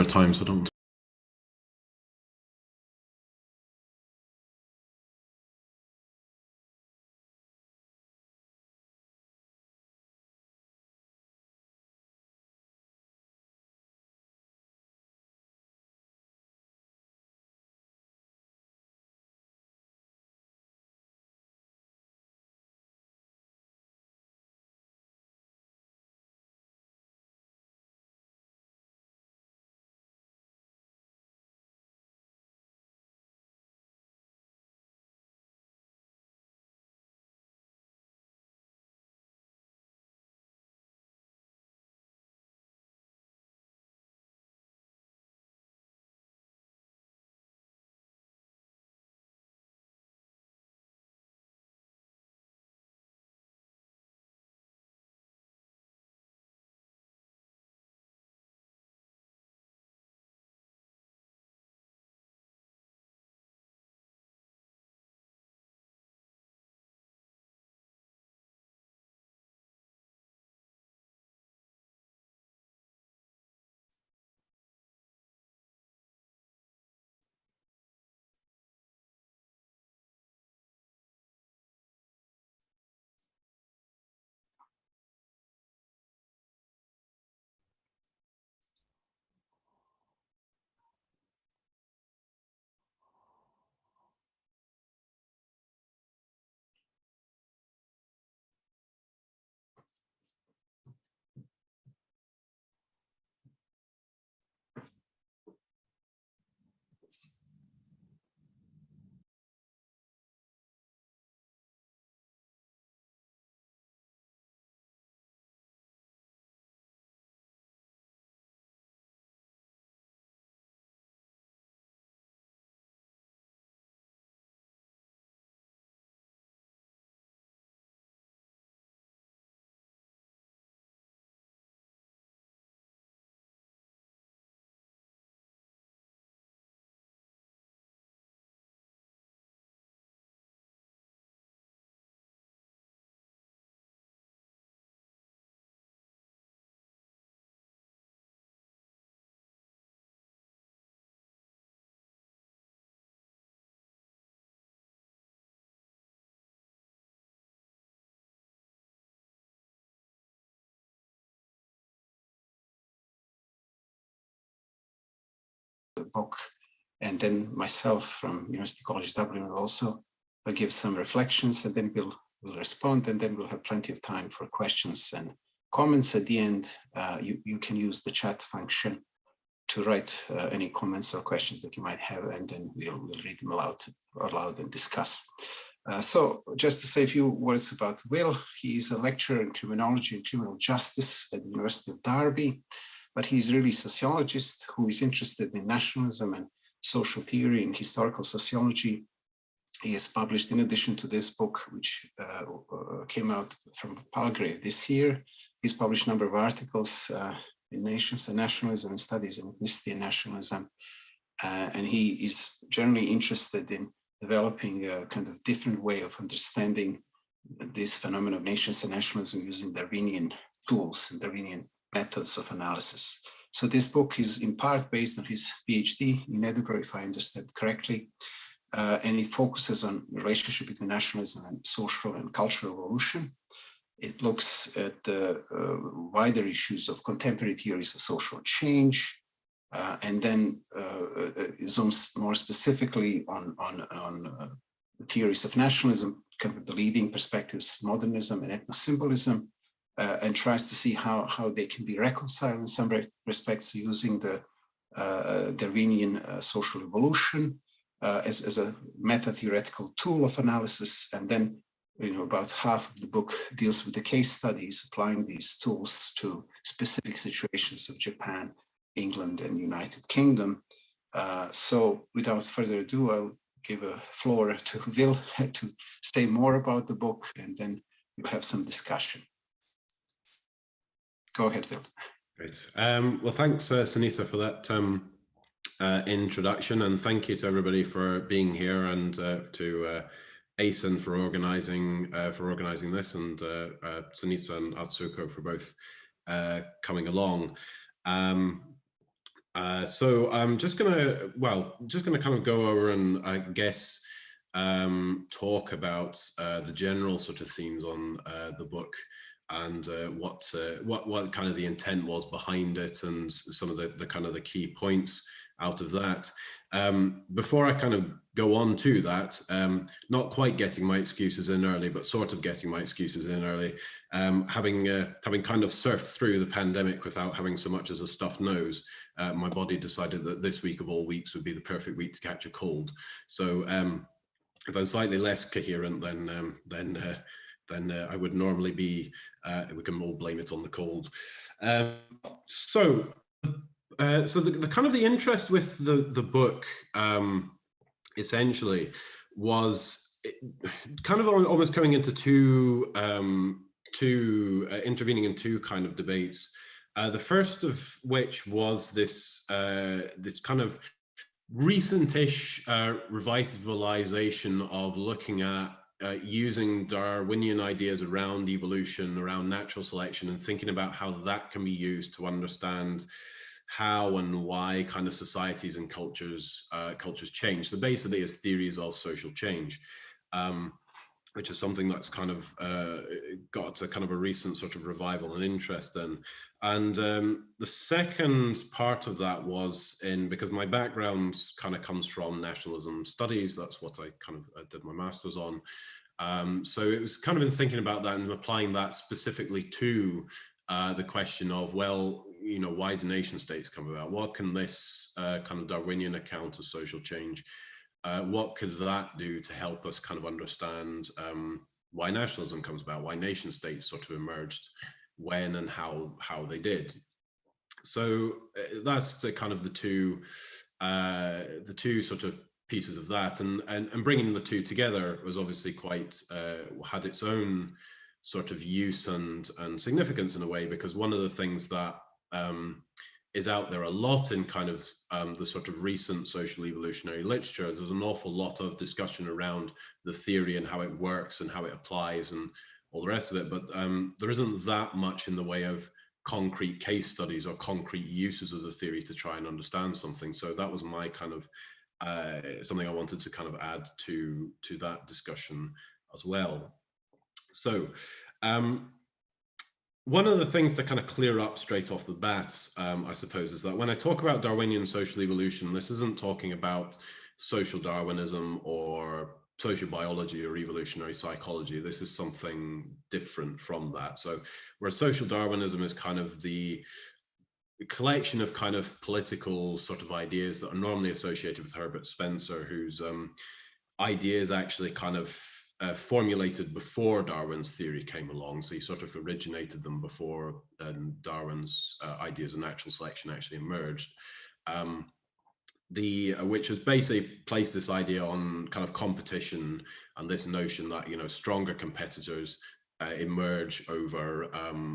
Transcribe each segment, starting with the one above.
time, so don't. The book, and then myself from University College Dublin will also give some reflections, and then we'll respond, and then we'll have plenty of time for questions and comments at the end. You can use the chat function to write any comments or questions that you might have, and then we'll read them aloud and discuss. So just to say a few words about Will, he's a lecturer in criminology and criminal justice at the University of Derby, but he's really a sociologist who is interested in nationalism and social theory and historical sociology. He has published, in addition to this book, which came out from Palgrave this year, he's published a number of articles in Nations and Nationalism and Studies in Ethnicity and Nationalism. And he is generally interested in developing a kind of different way of understanding this phenomenon of nations and nationalism using Darwinian tools and Darwinian methods of analysis. So this book is in part based on his PhD in Edinburgh, if I understand correctly, and it focuses on the relationship between nationalism and social and cultural evolution. It looks at the wider issues of contemporary theories of social change, and then zooms more specifically on theories of nationalism, kind of the leading perspectives, modernism and ethno-symbolism, and tries to see how they can be reconciled in some respects using the Darwinian social evolution as a meta-theoretical tool of analysis. And then, about half of the book deals with the case studies, applying these tools to specific situations of Japan, England, and United Kingdom. So without further ado, I'll give a floor to Will to say more about the book, and then we'll have some discussion. Go ahead, Will. Great. Well, thanks, Siniša, for that introduction, and thank you to everybody for being here, and to ASEN for organizing this, and Siniša and Atsuko for both coming along. So I'm just gonna kind of go over and I guess talk about the general sort of themes on the book and what kind of the intent was behind it and some of the kind of the key points out of that. Before I kind of go on to that, not quite getting my excuses in early, but sort of getting my excuses in early, having kind of surfed through the pandemic without having so much as a stuffed nose, my body decided that this week of all weeks would be the perfect week to catch a cold. So if I'm slightly less coherent than I would normally be, we can all blame it on the cold. So the kind of the interest with the book essentially was kind of almost coming into intervening in two kind of debates. The first of which was this kind of recent-ish revitalization of looking at using Darwinian ideas around evolution, around natural selection, and thinking about how that can be used to understand how and why kind of societies and cultures change. So basically, as theories of social change, which is something that's kind of got a kind of a recent sort of revival and interest in. And the second part of that was because my background kind of comes from nationalism studies. That's what I kind of did my master's on. So it was kind of in thinking about that and applying that specifically to the question of, well, you know, why do nation states come about? What can this kind of Darwinian account of social change, what could that do to help us kind of understand why nationalism comes about, why nation states sort of emerged, when and how they did. So that's the kind of the two sort of pieces of that, and bringing the two together was obviously quite had its own sort of use and significance in a way, because one of the things that is out there a lot in kind of the sort of recent social evolutionary literature, there's an awful lot of discussion around the theory and how it works and how it applies and all the rest of it, but there isn't that much in the way of concrete case studies or concrete uses of the theory to try and understand something. So that was my kind of something I wanted to kind of add to that discussion as well. So one of the things to kind of clear up straight off the bat, I suppose, is that when I talk about Darwinian social evolution, this isn't talking about social Darwinism or social biology or evolutionary psychology. This is something different from that. So where social Darwinism is kind of the collection of kind of political sort of ideas that are normally associated with Herbert Spencer, whose ideas actually kind of formulated before Darwin's theory came along. So he sort of originated them before Darwin's ideas of natural selection actually emerged. Which has basically placed this idea on kind of competition and this notion that, you know, stronger competitors emerge over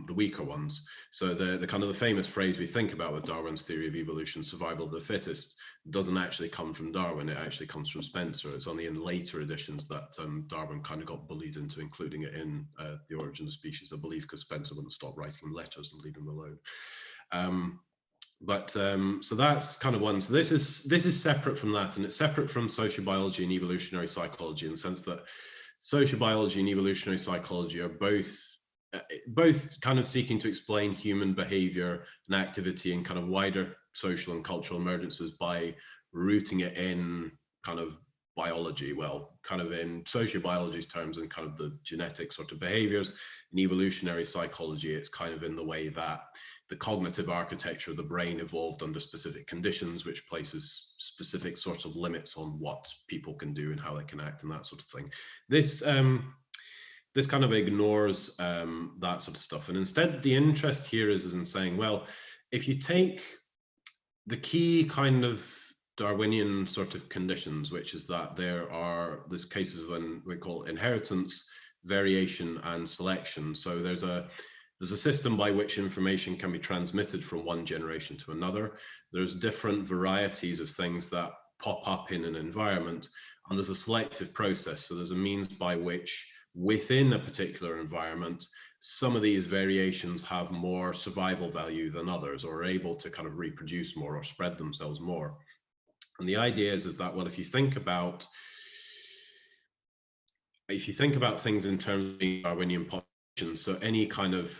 the weaker ones. So the kind of the famous phrase we think about with Darwin's theory of evolution, survival of the fittest, doesn't actually come from Darwin. It actually comes from Spencer. It's only in later editions that Darwin kind of got bullied into including it in The Origin of Species, I believe, because Spencer wouldn't stop writing letters and leave them alone. So that's kind of one. So this is separate from that, and it's separate from social biology and evolutionary psychology in the sense that social biology and evolutionary psychology are both kind of seeking to explain human behavior and activity and kind of wider social and cultural emergences by rooting it in kind of biology, well, kind of in sociobiology's terms and kind of the genetic sort of behaviors. In evolutionary psychology, it's kind of in the way that the cognitive architecture of the brain evolved under specific conditions, which places specific sorts of limits on what people can do and how they can act and that sort of thing. This kind of ignores that sort of stuff. And instead, the interest here is in saying, well, if you take the key kind of Darwinian sort of conditions, which is that there's cases of we call inheritance, variation, and selection. So there's a system by which information can be transmitted from one generation to another. There's different varieties of things that pop up in an environment, and there's a selective process. So there's a means by which within a particular environment, some of these variations have more survival value than others, or are able to kind of reproduce more or spread themselves more. And the idea is that, well, if you think about things in terms of Darwinian populations, so any kind of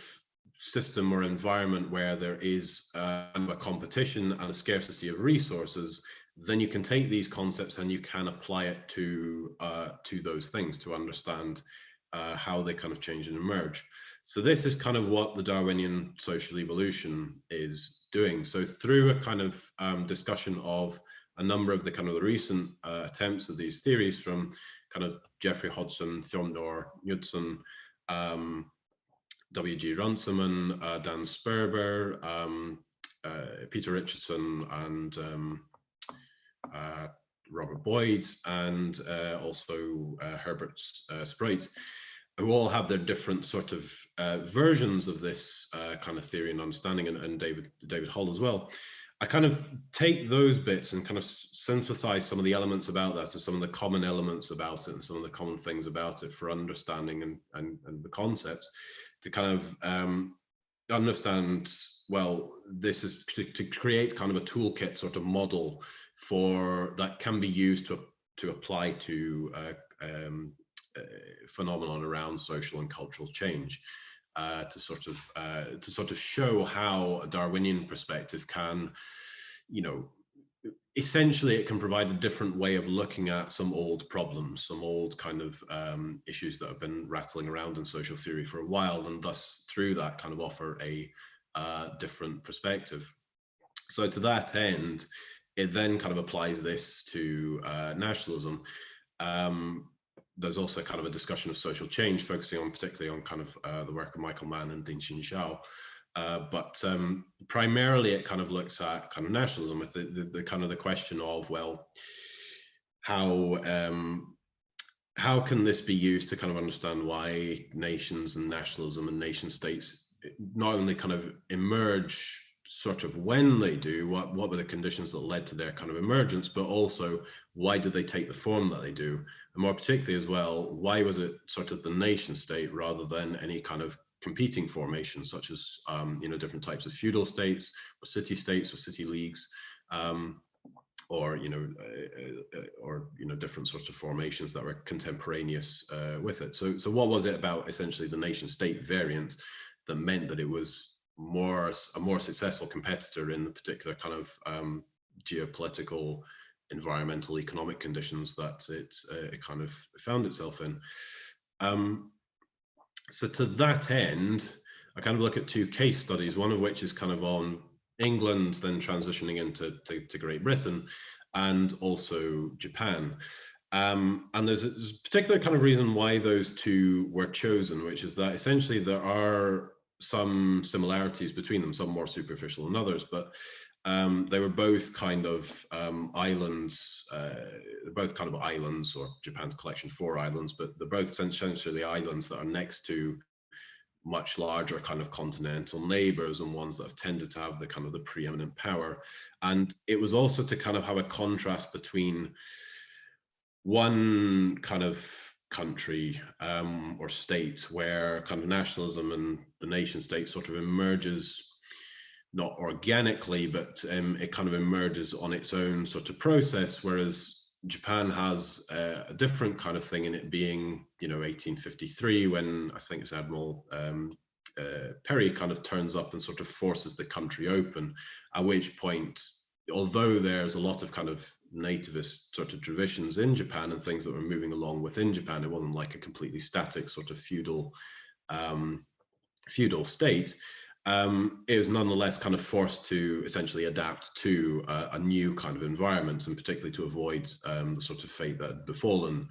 system or environment where there is a competition and a scarcity of resources, then you can take these concepts and you can apply it to those things to understand how they kind of change and emerge. So this is kind of what the Darwinian social evolution is doing. So through a kind of discussion of a number of the kind of the recent attempts of these theories, from kind of Jeffrey Hodgson, Thjomnor Knudsen, W.G. Runciman, Dan Sperber, Peter Richardson, and Robert Boyd, and also Herbert Sprite, who all have their different sort of versions of this kind of theory and understanding, and David Hull as well. I kind of take those bits and kind of synthesize some of the elements about that, so some of the common elements about it and some of the common things about it for understanding and the concepts, to kind of understand, well, this is to create kind of a toolkit sort of model for that can be used to apply to phenomenon around social and cultural change, to sort of show how a Darwinian perspective can, essentially it can provide a different way of looking at some old problems, some old kind of issues that have been rattling around in social theory for a while, and thus through that kind of offer a different perspective. So to that end, it then kind of applies this to nationalism. There's also kind of a discussion of social change, focusing on particularly on kind of the work of Michael Mann and Ding-Xin Zhao. But primarily it kind of looks at kind of nationalism with the kind of the question of, well, how can this be used to kind of understand why nations and nationalism and nation states not only kind of emerge sort of when they do, what were the conditions that led to their kind of emergence, but also why did they take the form that they do? And more particularly as well, why was it sort of the nation state rather than any kind of competing formations, such as different types of feudal states or city leagues, or different sorts of formations that were contemporaneous with it. So what was it about essentially the nation state variant that meant that it was a more successful competitor in the particular kind of geopolitical, environmental, economic conditions that it kind of found itself in? So to that end, I kind of look at two case studies, one of which is kind of on England, then transitioning into Great Britain, and also Japan. And there's a particular kind of reason why those two were chosen, which is that essentially there are some similarities between them, some more superficial than others, but they were both kind of islands, both kind of islands, or Japan's collection of 4 islands, but they're both essentially islands that are next to much larger kind of continental neighbors, and ones that have tended to have the kind of the preeminent power. And it was also to kind of have a contrast between one kind of country or state where kind of nationalism and the nation state sort of emerges, not organically, but it kind of emerges on its own sort of process, whereas Japan has a different kind of thing in it being, 1853, when I think it's Admiral Perry kind of turns up and sort of forces the country open, at which point, although there's a lot of kind of nativist sort of traditions in Japan and things that were moving along within Japan, it wasn't like a completely static sort of feudal state. It was nonetheless kind of forced to essentially adapt to a new kind of environment, and particularly to avoid the sort of fate that had befallen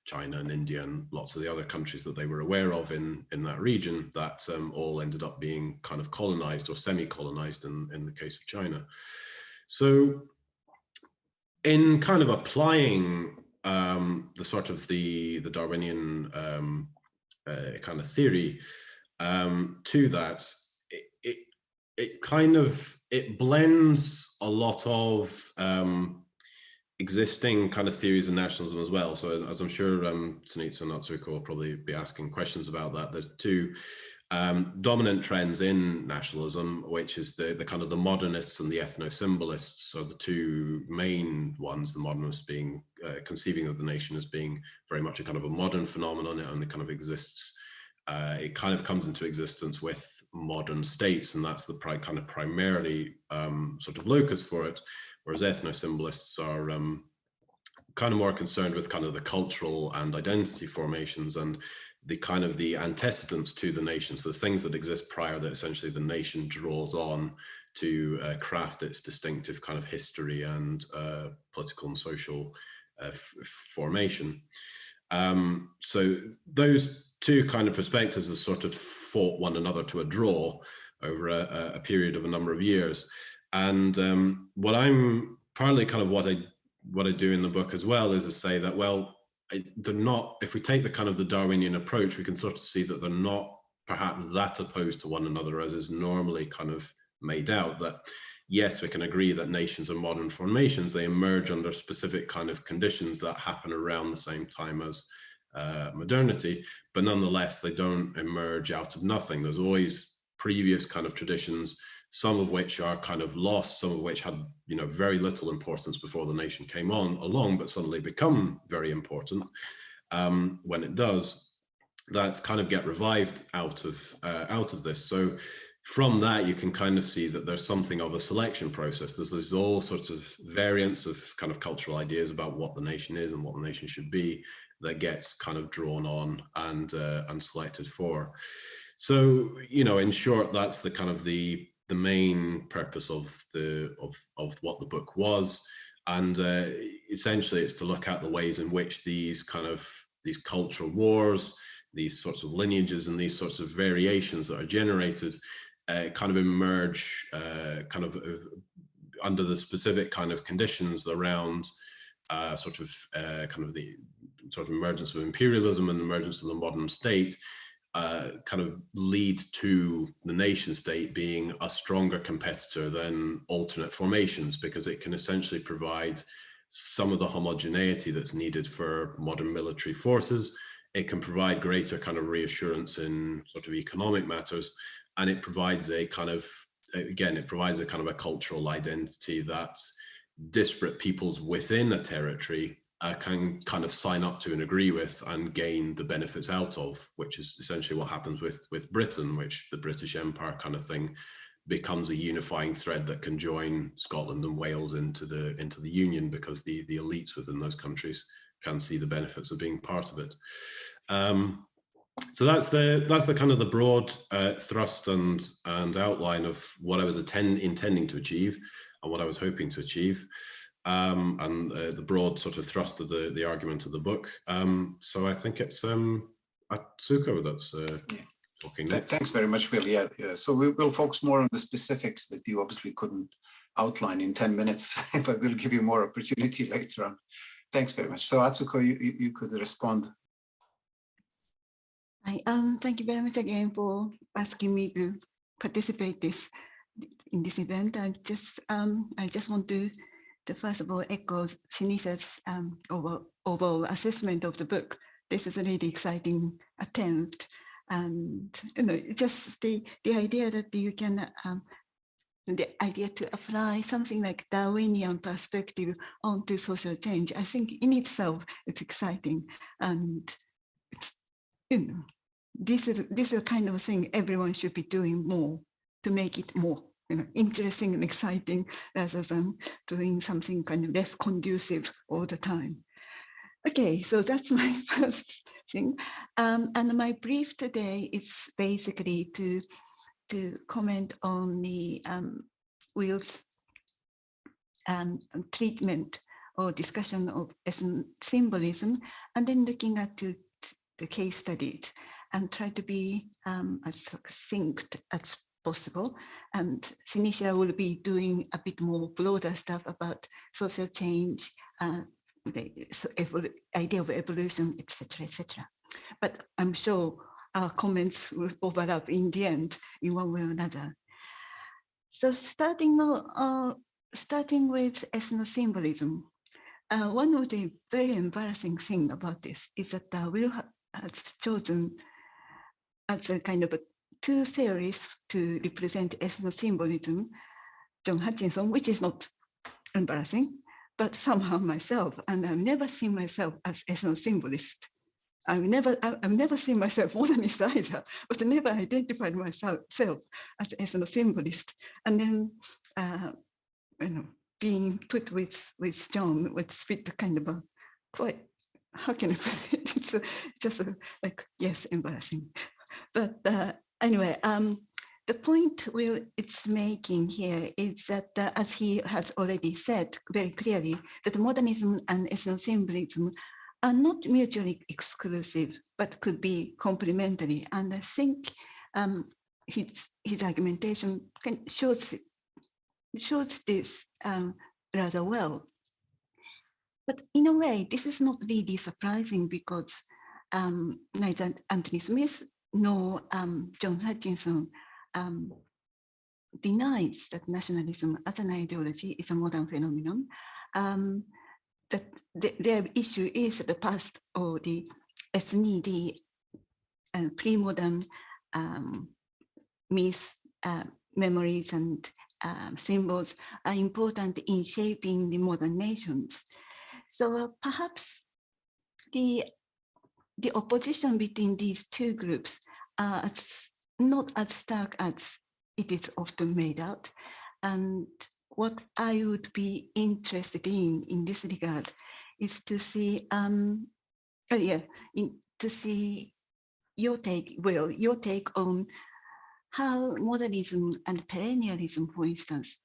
China and India and lots of the other countries that they were aware of in that region, that all ended up being kind of colonized or semi-colonized in the case of China. So in kind of applying the sort of the Darwinian kind of theory to that, it blends a lot of existing kind of theories of nationalism as well. So as I'm sure Siniša and Atsuko will probably be asking questions about that, there's two dominant trends in nationalism, which is the kind of the modernists and the ethno-symbolists, are the two main ones. The modernists being conceiving of the nation as being very much a kind of a modern phenomenon. It only kind of exists. It kind of comes into existence with modern states, and that's the kind of primarily sort of locus for it. Whereas ethno-symbolists are kind of more concerned with kind of the cultural and identity formations and the kind of the antecedents to the nation, so the things that exist prior that essentially the nation draws on to craft its distinctive kind of history and political and social formation. So those two kind of perspectives have sort of fought one another to a draw over a period of a number of years. And what I'm partly kind of what I do in the book as well is to say that, well, they're not, if we take the kind of the Darwinian approach, we can sort of see that they're not perhaps that opposed to one another as is normally kind of made out. That yes, we can agree that nations are modern formations. They emerge under specific kind of conditions that happen around the same time as modernity, but nonetheless, they don't emerge out of nothing. There's always previous kind of traditions, some of which are kind of lost, some of which had, you know, very little importance before the nation came along, but suddenly become very important when it does, that kind of get revived out of this. So from that, you can kind of see that there's something of a selection process. There's all sorts of variants of kind of cultural ideas about what the nation is and what the nation should be that gets kind of drawn on and selected for. So, you know, in short, that's the kind of the main purpose of what the book was, and essentially it's to look at the ways in which these cultural wars, these sorts of lineages and these sorts of variations that are generated kind of emerge under the specific kind of conditions around kind of the sort of emergence of imperialism and emergence of the modern state, kind of lead to the nation state being a stronger competitor than alternate formations, because it can essentially provide some of the homogeneity that's needed for modern military forces. It can provide greater kind of reassurance in sort of economic matters, and it provides a kind of, again, it provides a kind of a cultural identity that disparate peoples within a territory can kind of sign up to and agree with and gain the benefits out of, which is essentially what happens with Britain, which the British Empire kind of thing becomes a unifying thread that can join Scotland and Wales into the Union, because the elites within those countries can see the benefits of being part of it. So that's the kind of the broad thrust and outline of what I was intending to achieve and what I was hoping to achieve. And the broad sort of thrust of the argument of the book. So I think it's Atsuko that's talking next. Thanks very much, Will. Yeah. So we will focus more on the specifics that you obviously couldn't outline in 10 minutes, but we'll give you more opportunity later on. Thanks very much. So Atsuko, you could respond. Thank you very much again for asking me to participate in this event. I just want to first of all echo Sinisha's overall assessment of the book. This is a really exciting attempt, and you know, just the idea that you can the idea to apply something like Darwinian perspective onto social change. I think in itself it's exciting, and it's, you know, this is the kind of thing everyone should be doing more to make it more, you know, interesting and exciting, rather than doing something kind of less conducive all the time. Okay, so that's my first thing. And my brief today is basically to comment on the Will's treatment or discussion of symbolism, and then looking at the case studies and try to be as succinct as possible. And Siniša will be doing a bit more broader stuff about social change, the idea of evolution, etc., etc. But I'm sure our comments will overlap in the end in one way or another. So starting with ethno-symbolism, one of the very embarrassing things about this is that Will has chosen as a kind of a two theories to represent ethno-symbolism, John Hutchinson, which is not embarrassing, but somehow myself, and I've never seen myself as ethno-symbolist. I've never seen myself modernist either, but I never identified myself as ethno-symbolist. And then, being put with John would speak the kind of a quite, how can I put it? It's just like, yes, embarrassing. But anyway, the point it's making here is that, as he has already said very clearly, that modernism and ethno-symbolism are not mutually exclusive, but could be complementary. And I think his argumentation shows this rather well. But in a way, this is not really surprising because neither Anthony Smith nor John Hutchinson denies that nationalism as an ideology is a modern phenomenon. That their issue is the past or the ethnicity and pre-modern myths, memories and symbols are important in shaping the modern nations. So perhaps the opposition between these two groups are not as stark as it is often made out. And what I would be interested in this regard is to see, to see your take, Will, your take on how modernism and perennialism, for instance,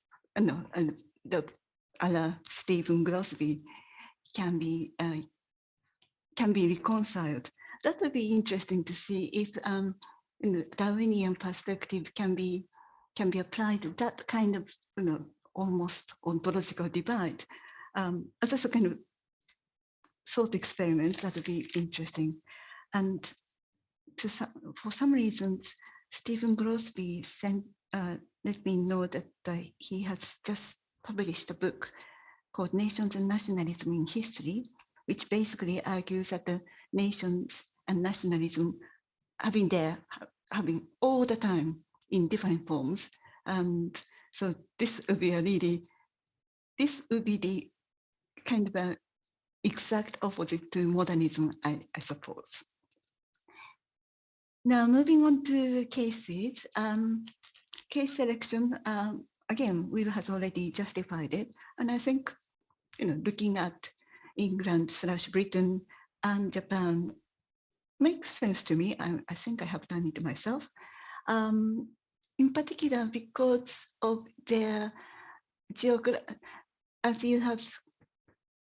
Stephen Grosby can be reconciled. That would be interesting to see if the Darwinian perspective can be applied to that kind of almost ontological divide. As a kind of thought experiment, that would be interesting. And for some reasons, Stephen Grosby let me know that he has just published a book called Nations and Nationalism in History, which basically argues that the nations and nationalism have been there, having all the time in different forms. And so this would be the kind of an exact opposite to modernism, I suppose. Now, moving on to cases, case selection, again, Will has already justified it. And I think, looking at England/Britain and Japan makes sense to me. I think I have done it myself. In particular, because of their as you have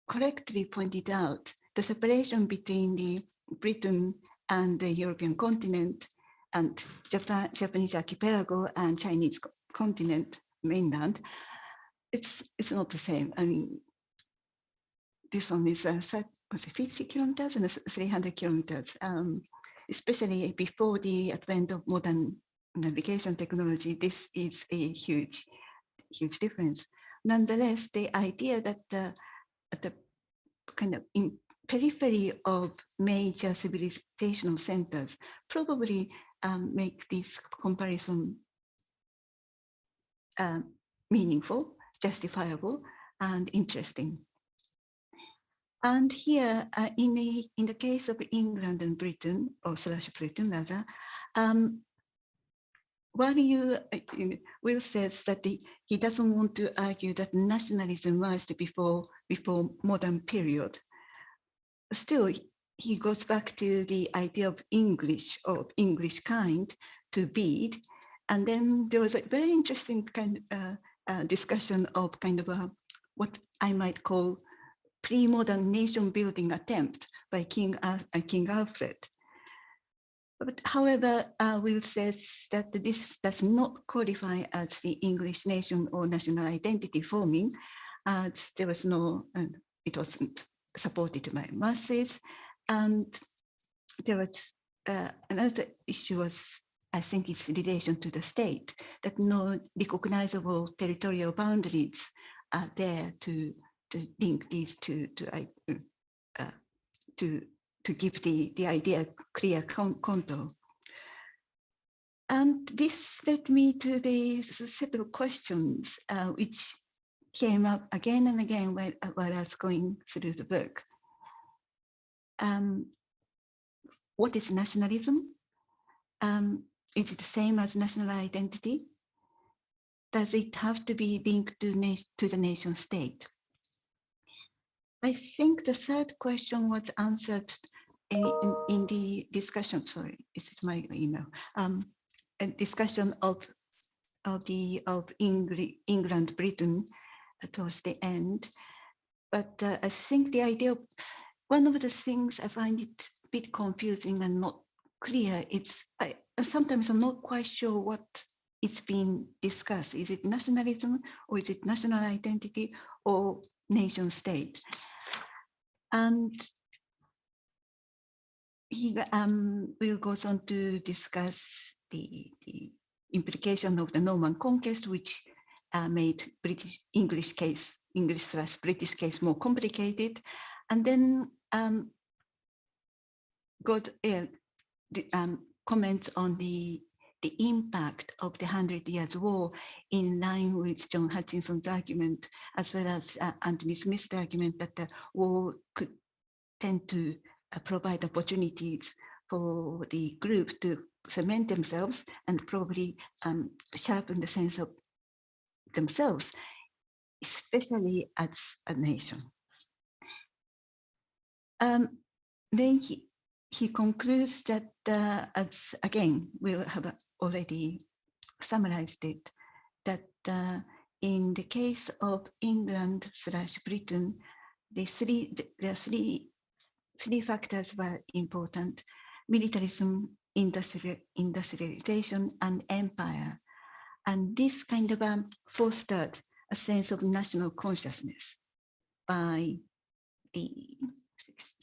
correctly pointed out, the separation between the Britain and the European continent and Japanese archipelago and Chinese continent, mainland, it's not the same. I mean, this one is 50 kilometers and 300 kilometers, especially before the advent of modern navigation technology. This is a huge difference. Nonetheless, the idea that at the kind of in periphery of major civilizational centers probably make this comparison meaningful, justifiable, and interesting. And here, in the case of England and Britain, or /Britain rather, while Will says that he doesn't want to argue that nationalism emerged before modern period, still he goes back to the idea of English or English kind to bead, and then there was a very interesting kind of discussion of kind of what I might call pre-modern nation building attempt by King Alfred. But however, Will says that this does not qualify as the English nation or national identity forming, as there was no, and it wasn't supported by masses. And there was another issue was, I think it's relation to the state, that no recognizable territorial boundaries are there to link these two to give the idea clear contour. And this led me to the several questions which came up again and again while I was going through the book. What is nationalism? Is it the same as national identity? Does it have to be linked to the nation state? I think the third question was answered in the discussion. Sorry, is it my email? A discussion of England, Britain towards the end. But I think the idea of one of the things I find it a bit confusing and not clear. Sometimes I'm not quite sure what it's being discussed. Is it nationalism, or is it national identity, or nation state? And he will go on to discuss the implication of the Norman conquest, which made English/British case more complicated, and then comments on the impact of the 100 Years' War in line with John Hutchinson's argument, as well as Anthony Smith's argument that the war could tend to provide opportunities for the group to cement themselves and probably sharpen the sense of themselves, especially as a nation. Then he concludes that, as again, we'll have already summarized it, that in the case of England/Britain, there are three factors were important: militarism, industrialization, and empire. And this kind of fostered a sense of national consciousness by the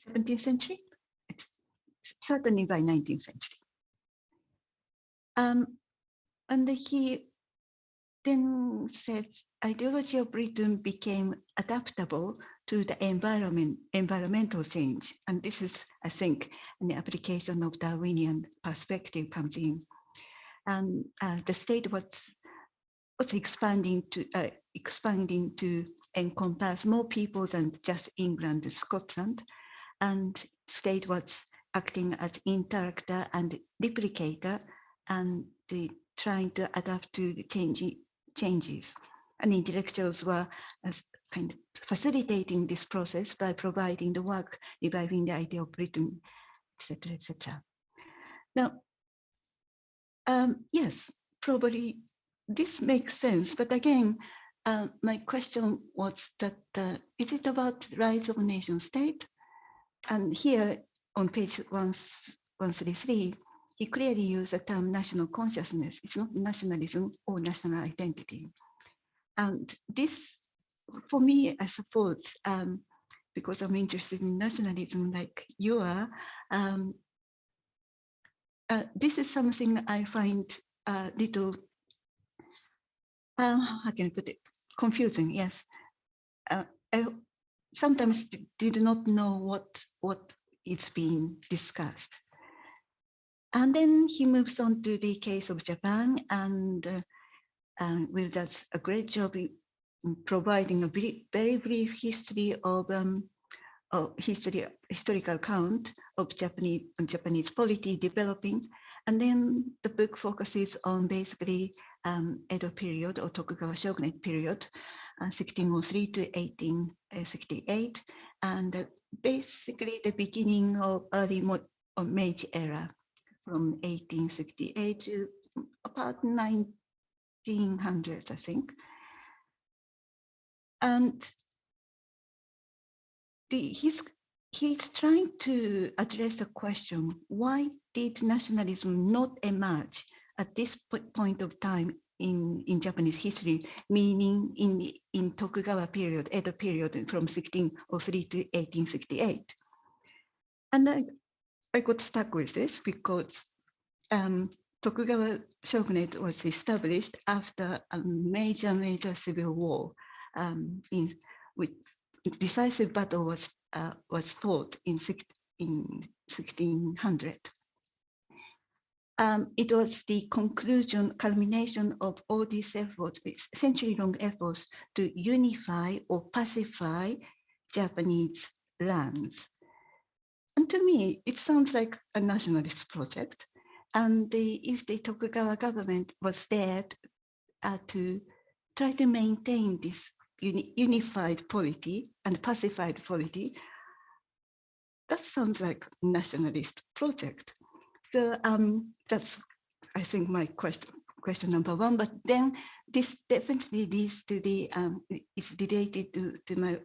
17th century, certainly by 19th century. And he then said, ideology of Britain became adaptable to the environmental change. And this is, I think, an application of Darwinian perspective comes in. And the state was expanding to encompass more people than just England and Scotland. And state was acting as interactor and replicator, and trying to adapt to the changes. And intellectuals were kind of facilitating this process by providing the work, reviving the idea of Britain, etc., etc. Now, yes, probably this makes sense, but again, my question was that, is it about the rise of a nation state? And here on page 133, he clearly used the term national consciousness. It's not nationalism or national identity. And this, for me, I suppose, because I'm interested in nationalism like you are, this is something I find a little, how can I put it, confusing, yes. I sometimes did not know what is being discussed. And then he moves on to the case of Japan, and Will does a great job in providing a very brief history of historical account of Japanese polity developing. And then the book focuses on basically Edo period or Tokugawa shogunate period, 1603 to 1868, and basically the beginning of early Meiji era, from 1868 to about 1900, I think. And he's trying to address the question, why did nationalism not emerge at this point of time in Japanese history, meaning in Tokugawa period, Edo period, from 1603 to 1868. And I got stuck with this because Tokugawa shogunate was established after a major civil war. With decisive battle was fought in 1600. it was the conclusion, culmination of all these efforts, century-long efforts to unify or pacify Japanese lands. And to me, it sounds like a nationalist project. And if the Tokugawa government was there to try to maintain this unified polity and pacified polity, that sounds like nationalist project. So that's, I think, my question number one. But then this definitely leads to the, it's related to my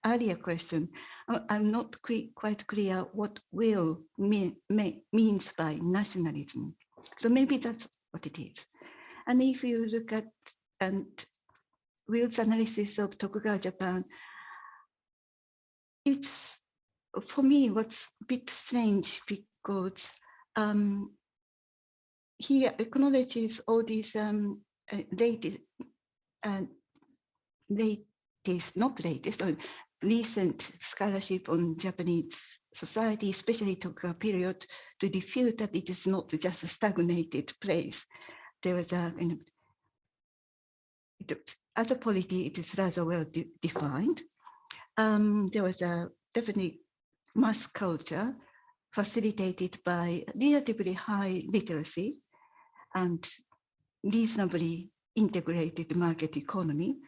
earlier question. I'm not quite clear what will means by nationalism. So maybe that's what it is. And if you look at Will's analysis of Tokugawa Japan, it's, for me, what's a bit strange because he acknowledges all these recent scholarship on Japanese society, especially Tokugawa period, to refute that it is not just a stagnated place. There was a kind of, as a polity, it is rather well defined. There was a definitely mass culture facilitated by relatively high literacy and reasonably integrated market economy.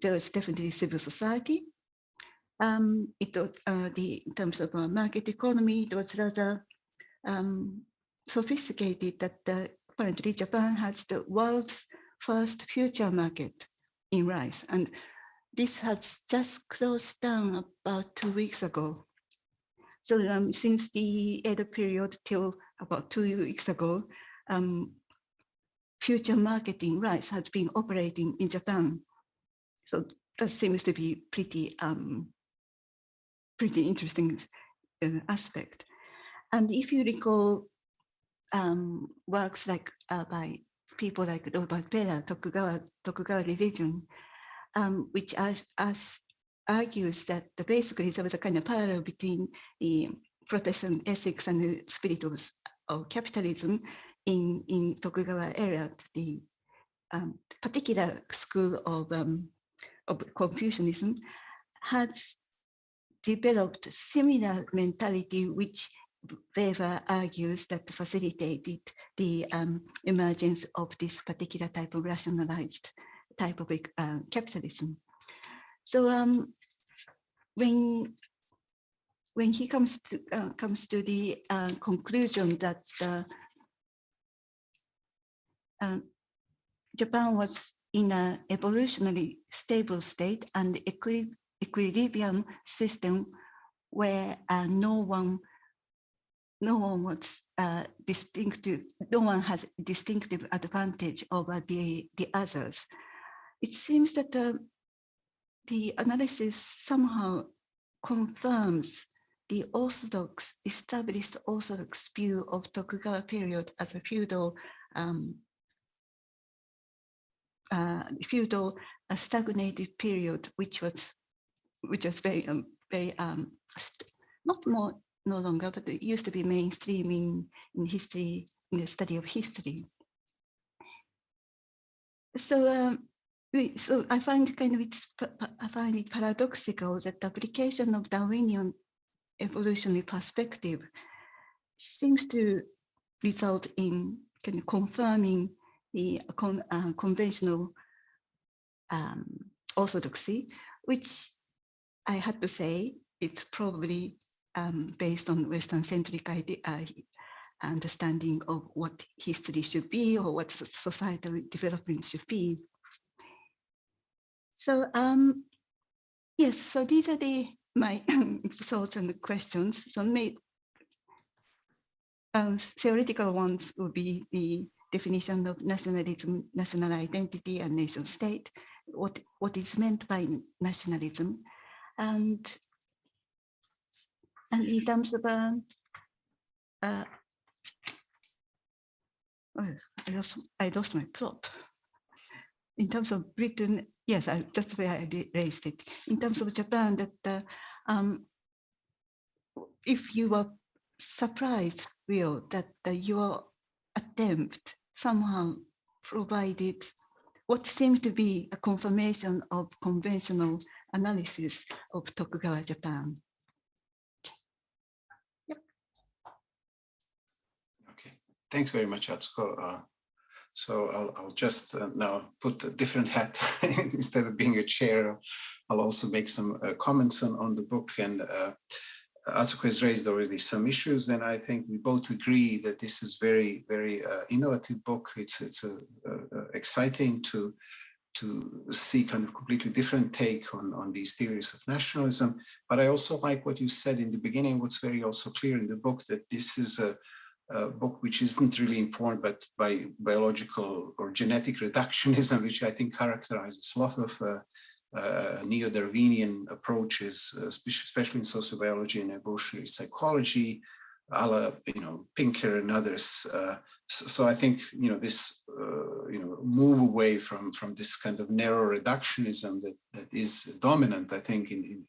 There was definitely civil society. It was, in terms of market economy, it was rather sophisticated that apparently Japan has the world's first future market in rice. And this has just closed down about 2 weeks ago. So since the Edo period till about 2 weeks ago, future market in rice has been operating in Japan. So that seems to be pretty interesting aspect. And if you recall works like by people like Robert Pera, Tokugawa Religion, which argues that basically there was a kind of parallel between the Protestant ethics and the spirit of capitalism in Tokugawa era. The particular school of Confucianism has developed similar mentality, which Weber argues that facilitated the emergence of this particular type of rationalized type of capitalism. So when he comes to the conclusion that Japan was in an evolutionary stable state and equilibrium system where no one was distinctive, no one has distinctive advantage over the others. It seems that the analysis somehow confirms the established orthodox view of Tokugawa period as a feudal stagnated period, which was very no longer, but it used to be mainstream in history, in the study of history. So so I find it paradoxical that the application of Darwinian evolutionary perspective seems to result in kind of confirming the conventional orthodoxy, which I had to say it's probably based on Western-centric understanding of what history should be or what societal development should be. So yes, so these are my thoughts and questions. So theoretical ones will be the definition of nationalism, national identity, and nation state. What is meant by nationalism, and in terms of I lost my plot. In terms of Britain, yes, that's where I raised it. In terms of Japan, that if you were surprised, Will, that your attempt somehow provided what seemed to be a confirmation of conventional analysis of Tokugawa Japan. Okay, thanks very much, Atsuko. So I'll just now put a different hat. Instead of being a chair, I'll also make some comments on the book. And Atsuko has raised already some issues, and I think we both agree that this is very, very innovative book. It's exciting to see kind of completely different take on these theories of nationalism. But I also like what you said in the beginning, what's very also clear in the book, that this is a book which isn't really informed by biological or genetic reductionism, which I think characterizes a lot of neo-Darwinian approaches, especially in sociobiology and evolutionary psychology, a la, Pinker and others. So I think, this, move away from this kind of narrow reductionism that is dominant, I think, in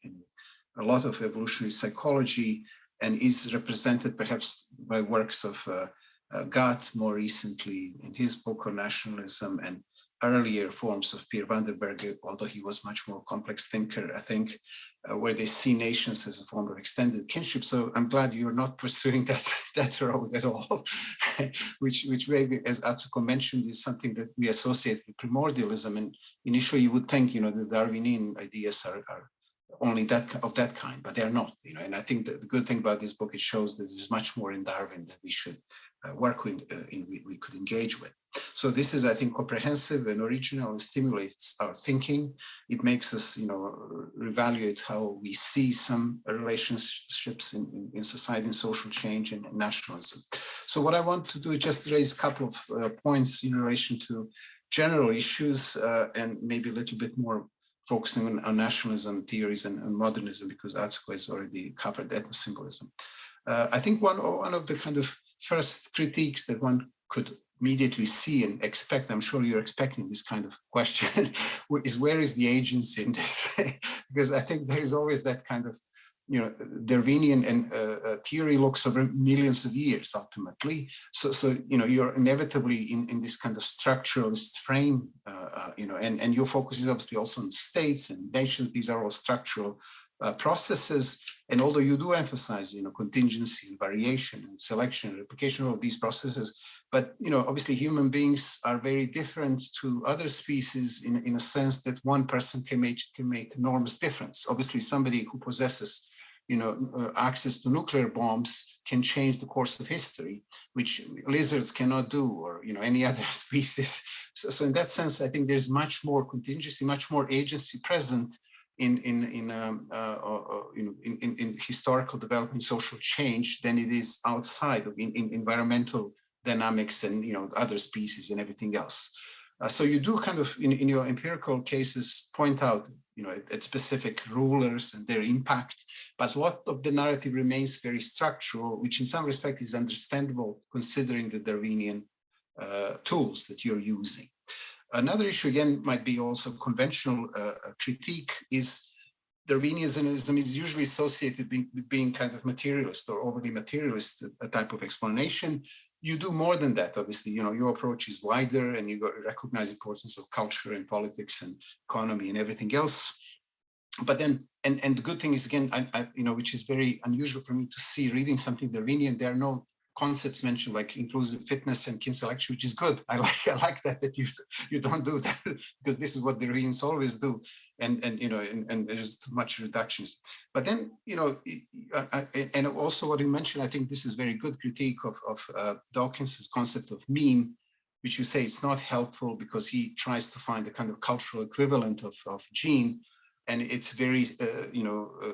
a lot of evolutionary psychology, and is represented perhaps by works of Gatt more recently in his book on nationalism, and earlier forms of Pierre van der Berg, although he was much more complex thinker, I think, where they see nations as a form of extended kinship. So I'm glad you're not pursuing that road at all, which maybe, as Atsuko mentioned, is something that we associate with primordialism. And initially you would think, the Darwinian ideas are only of that kind, but they're not, and I think that the good thing about this book, it shows that there's much more in Darwin that we should work with, we could engage with. So this is, I think, comprehensive and original and stimulates our thinking. It makes us, reevaluate how we see some relationships in society and social change and nationalism. So what I want to do is just raise a couple of points in relation to general issues and maybe a little bit more focusing on nationalism theories and modernism, because Atsuko has already covered ethnosymbolism. I think one of the kind of first critiques that one could immediately see and expect, I'm sure you're expecting this kind of question, is where is the agency in this? Because I think there is always that kind of, Darwinian and theory looks over millions of years ultimately. So you're inevitably in this kind of structuralist frame, and your focus is obviously also on states and nations. These are all structural processes. And although you do emphasize, contingency and variation and selection and replication of these processes, but, obviously human beings are very different to other species in a sense that one person can make enormous difference. Obviously, somebody who possesses, access to nuclear bombs can change the course of history, which lizards cannot do, or, any other species. So in that sense, I think there's much more contingency, much more agency present in historical development, social change than it is outside of in environmental dynamics and other species and everything else. So you do kind of in your empirical cases point out at specific rulers and their impact, but a lot of the narrative remains very structural, which in some respect is understandable considering the Darwinian tools that you're using. Another issue, again, might be also conventional critique, is Darwinianism is usually associated with being kind of materialist or overly materialist, a type of explanation. You do more than that, obviously. Your approach is wider, and you recognize the importance of culture and politics and economy and everything else. But then, and the good thing is, again, which is very unusual for me to see reading something Darwinian, there are no concepts mentioned like inclusive fitness and kin selection, which is good. I like that you don't do that, because this is what the Darwinians always do, and there's too much reductions. But then and also what you mentioned, I think this is very good critique of Dawkins's concept of mean, which you say it's not helpful because he tries to find a kind of cultural equivalent of gene. And it's very,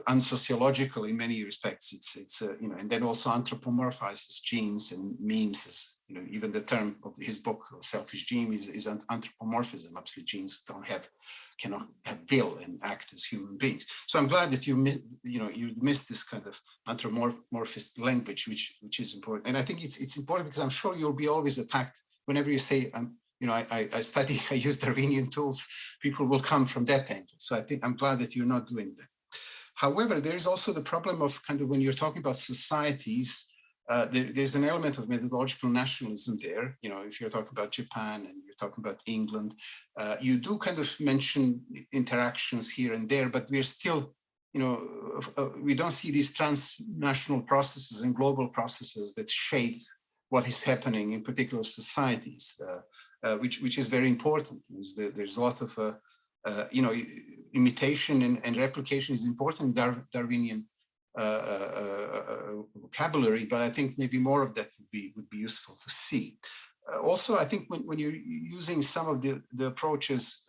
unsociological in many respects. It's and then also anthropomorphizes genes and means, as even the term of his book, Selfish Gene, is anthropomorphism. Obviously, genes cannot have will and act as human beings. So I'm glad that you missed this kind of anthropomorphist language, which is important. And I think it's important because I'm sure you'll be always attacked whenever you say I use Darwinian tools, people will come from that angle. So I think I'm glad that you're not doing that. However, there is also the problem of kind of when you're talking about societies, there's an element of methodological nationalism there. You know, if you're talking about Japan and you're talking about England, you do kind of mention interactions here and there, but we're still, you know, we don't see these transnational processes and global processes that shape what is happening in particular societies, which is very important. There's a lot of, you know, imitation and replication is important in Darwinian vocabulary, but I think maybe more of that would be useful to see. Also, I think when you're using some of the approaches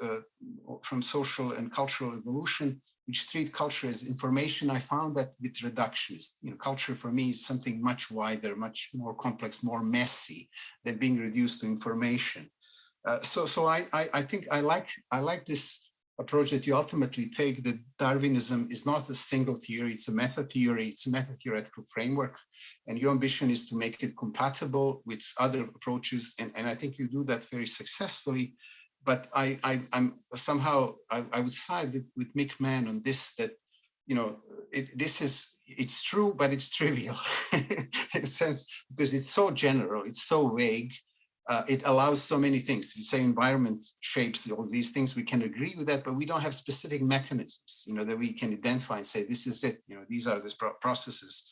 from social and cultural evolution, which treat culture as information, I found that a bit reductionist. You know, culture for me is something much wider, much more complex, more messy than being reduced to information. So I think I like this approach that you ultimately take, that Darwinism is not a single theory, it's a meta theory, it's a meta theoretical framework, and your ambition is to make it compatible with other approaches, and I think you do that very successfully. But I'm somehow, I would side with Mick Mann on this, that, you know, it's true, but it's trivial in a sense, because it's so general, it's so vague. It allows so many things. If you say environment shapes all these things, we can agree with that, but we don't have specific mechanisms, you know, that we can identify and say, this is it, you know, these are the processes.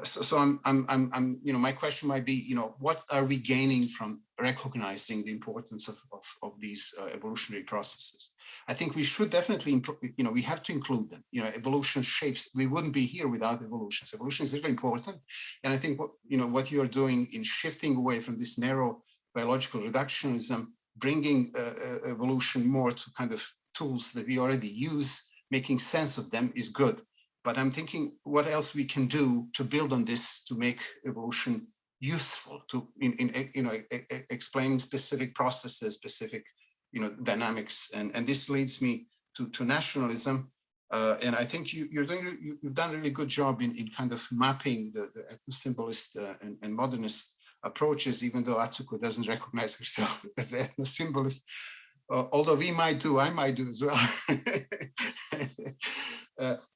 So I'm, you know, my question might be, you know, what are we gaining from recognizing the importance of these evolutionary processes? I think we should definitely, you know, we have to include them. You know, evolution shapes, we wouldn't be here without evolution. So evolution is really important. And I think what, you know, what you're doing in shifting away from this narrow biological reductionism, bringing evolution more to kind of tools that we already use, making sense of them is good. But I'm thinking what else we can do to build on this to make evolution useful, to you know, explaining specific processes, specific, you know, dynamics, and this leads me to nationalism. And I think you've done a really good job in kind of mapping the ethno-symbolist and modernist approaches, even though Atsuko doesn't recognize herself as an ethno-symbolist, although we might do, I might do as well.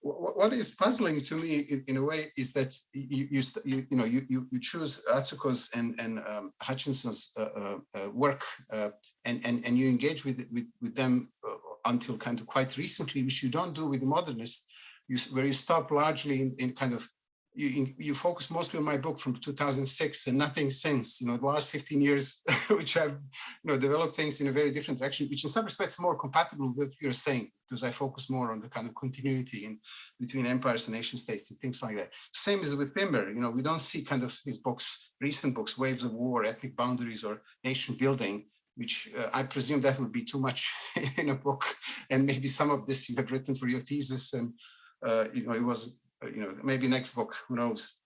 What is puzzling to me in a way is that you choose Atsuko's and Hutchinson's work and you engage with them until kind of quite recently, which you don't do with the modernists, where you stop largely in kind of, you focus mostly on my book from 2006 and nothing since, you know, the last 15 years, which have, you know, developed things in a very different direction, which in some respects more compatible with what you're saying, because I focus more on the kind of continuity between empires and nation states and things like that. Same as with Wimber, you know, we don't see kind of his books, recent books, Waves of War, Ethnic Boundaries, or Nation Building, which I presume that would be too much in a book. And maybe some of this you had written for your thesis, and, you know, it was, you know, maybe next book, who knows.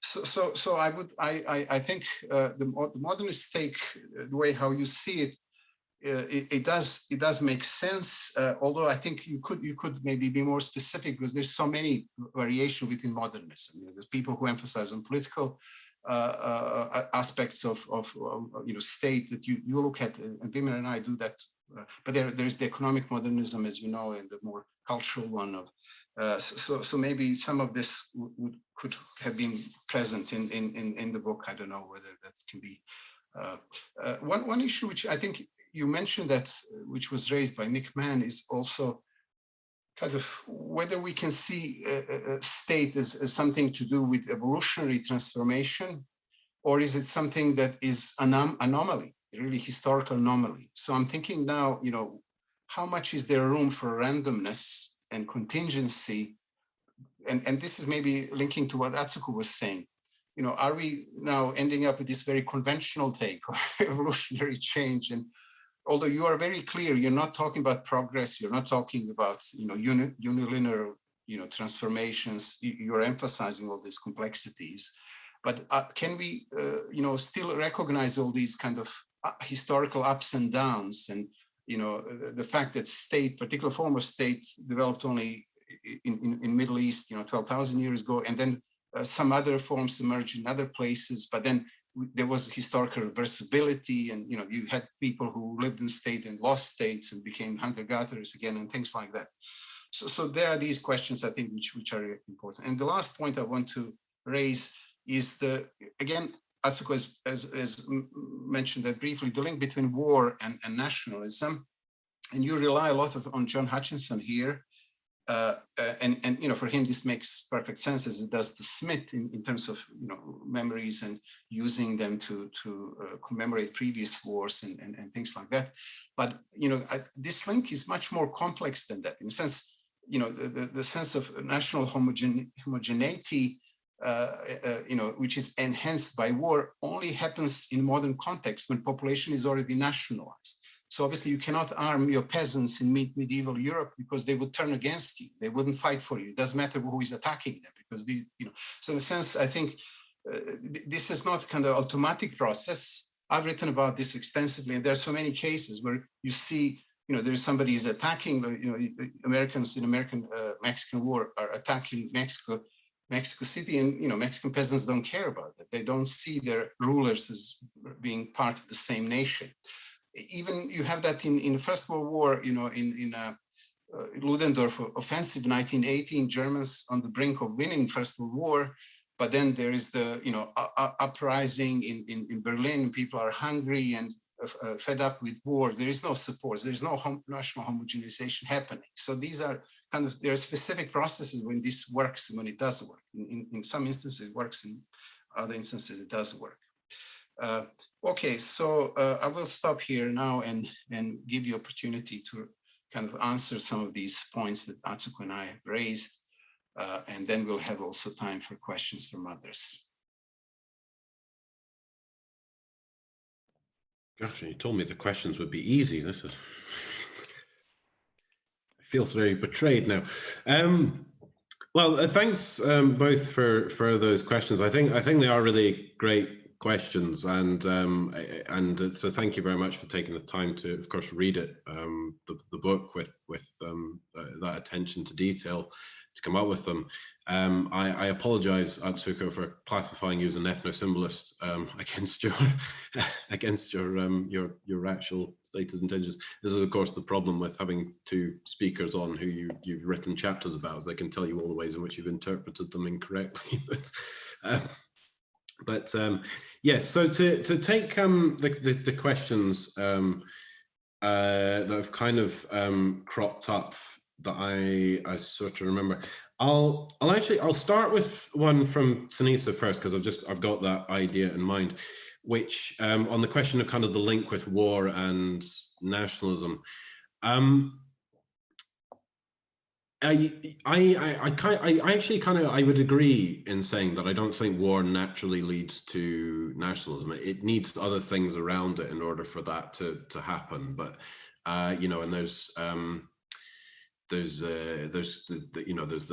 So I think the modernist take, the way how you see it, it does make sense. Although I think you could maybe be more specific, because there's so many variation within modernism. You know, there's people who emphasize on political aspects of you know, state that you look at, and Wimmer and I do that. But there's the economic modernism, as you know, and the more cultural one of. So maybe some of this could have been present in the book. I don't know whether that can be. One issue which I think you mentioned, that which was raised by Mick Mann, is also kind of whether we can see a state as something to do with evolutionary transformation, or is it something that is an anomaly, really historical anomaly. So I'm thinking now, you know, how much is there room for randomness and contingency? And this is maybe linking to what Atsuko was saying. You know, are we now ending up with this very conventional take of evolutionary change? And although you are very clear, you're not talking about progress, you're not talking about, you know, unilinear, you know, transformations, you're emphasizing all these complexities. But can we, you know, still recognize all these kind of historical ups and downs, and, you know, the fact that state, particular form of state, developed only in Middle East, you know, 12,000 years ago, and then some other forms emerged in other places, but then there was historical reversibility, and, you know, you had people who lived in state and lost states and became hunter-gatherers again, and things like that. So there are these questions, I think, which are important. And the last point I want to raise is again, Atsuko has mentioned that briefly, the link between war and nationalism. And you rely a lot on John Hutchinson here. And you know, for him, this makes perfect sense, as it does to Smith in terms of, you know, memories and using them to commemorate previous wars and things like that. But, you know, this link is much more complex than that. In a sense, you know, the sense of national homogeneity, you know, which is enhanced by war, only happens in modern context when population is already nationalized. So obviously you cannot arm your peasants in medieval Europe because they would turn against you. They wouldn't fight for you. It doesn't matter who is attacking them, because these, you know, so in a sense, I think this is not kind of automatic process. I've written about this extensively, and there are so many cases where you see, you know, there's somebody is attacking, you know, Americans in Mexican War are attacking Mexico City, and, you know, Mexican peasants don't care about that. They don't see their rulers as being part of the same nation. Even you have that in the First World War, you know, in Ludendorff offensive 1918, Germans on the brink of winning First World War, but then there is the, you know, uprising in Berlin. People are hungry and fed up with war. There is no support. There is no national homogenization happening. So these are kind of, there are specific processes when this works and when it doesn't work. In some instances it works, in other instances it doesn't work. Okay, so I will stop here now and give you opportunity to kind of answer some of these points that Atsuko and I have raised, and then we'll have also time for questions from others. Gosh, you told me the questions would be easy. This is, I feel very betrayed now. Well, thanks both for those questions. I think they are really great questions, and so thank you very much for taking the time to, of course, read it, the book with that attention to detail to come up with them. I apologize, Atsuko, for classifying you as an ethno-symbolist against your actual stated intentions. This is, of course, the problem with having two speakers on who you've written chapters about. They can tell you all the ways in which you've interpreted them incorrectly. But yes, so to take the questions that have kind of cropped up that I sort of remember, I'll start with one from Siniša first, because I've got that idea in mind, which on the question of kind of the link with war and nationalism. I would agree in saying that I don't think war naturally leads to nationalism. It needs other things around it in order for that to happen. But you know, and there's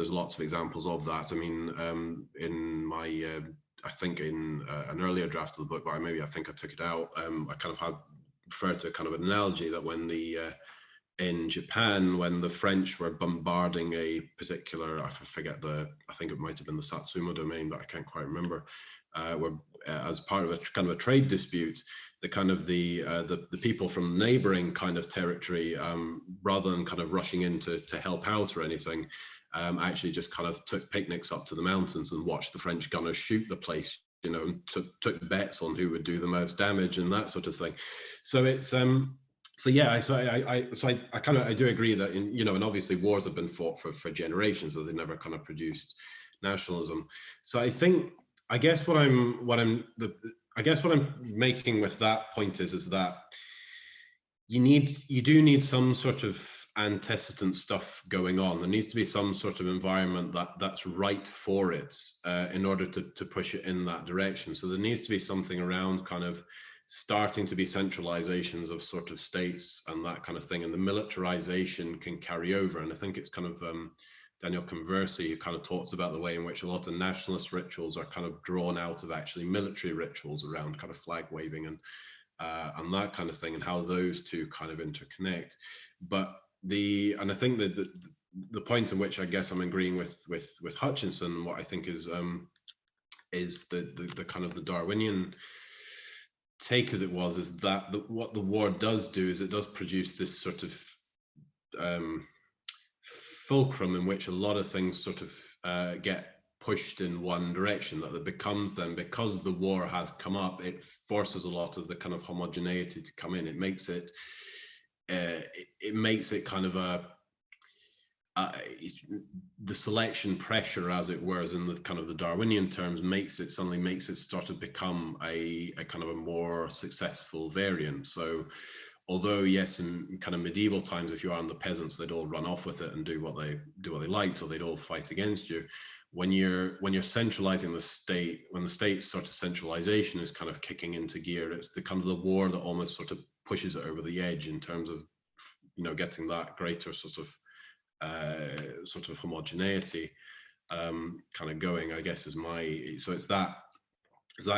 lots of examples of that. I mean, in my I think in an earlier draft of the book, but I think I took it out. I kind of had referred to kind of an analogy that when in Japan, when the French were bombarding a particular, I think it might have been the Satsuma domain, but I can't quite remember, as part of a kind of a trade dispute, the kind of the people from neighboring kind of territory, rather than kind of rushing in to help out or anything, actually just kind of took picnics up to the mountains and watched the French gunners shoot the place, you know, and took bets on who would do the most damage and that sort of thing. So it's so yeah, I do agree that, you know, and obviously wars have been fought for generations, so they never kind of produced nationalism. So I guess what I'm making with that point is that you do need some sort of antecedent stuff going on. There needs to be some sort of environment that's right for it in order to push it in that direction. So there needs to be something around kind of starting to be centralizations of sort of states and that kind of thing, and the militarization can carry over. And I think it's kind of Daniel Conversi, who kind of talks about the way in which a lot of nationalist rituals are kind of drawn out of actually military rituals around kind of flag waving and that kind of thing, and how those two kind of interconnect. But I think that the point in which I guess I'm agreeing with Hutchinson, what I think is the kind of the Darwinian take, as it was, is that what the war does do is it does produce this sort of fulcrum in which a lot of things sort of get pushed in one direction, that it becomes then, because the war has come up, it forces a lot of the kind of homogeneity to come in. It makes it kind of the selection pressure, as it were, as in the kind of the Darwinian terms, suddenly makes it sort of become a kind of a more successful variant. So although yes, in kind of medieval times, if you are on the peasants, they'd all run off with it and do what they liked, or they'd all fight against you. When you're centralizing the state, when the state's sort of centralization is kind of kicking into gear, it's the kind of the war that almost sort of pushes it over the edge in terms of, you know, getting that greater sort of homogeneity kind of going, I guess, is so it's that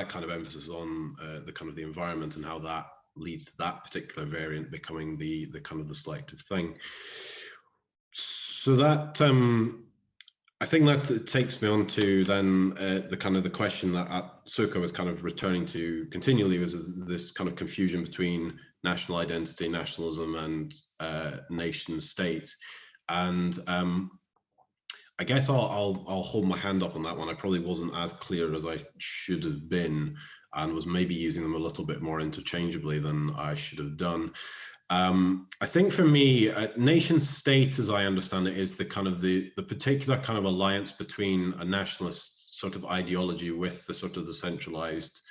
kind of emphasis on the kind of the environment and how that leads to that particular variant becoming the kind of the selective thing. So that I think that takes me on to then the kind of the question that Atsuko was kind of returning to continually, was this kind of confusion between national identity, nationalism, and nation state. And I guess I'll hold my hand up on that one. I probably wasn't as clear as I should have been, and was maybe using them a little bit more interchangeably than I should have done. I think for me, nation state, as I understand it, is the kind of the particular kind of alliance between a nationalist sort of ideology with the sort of the centralized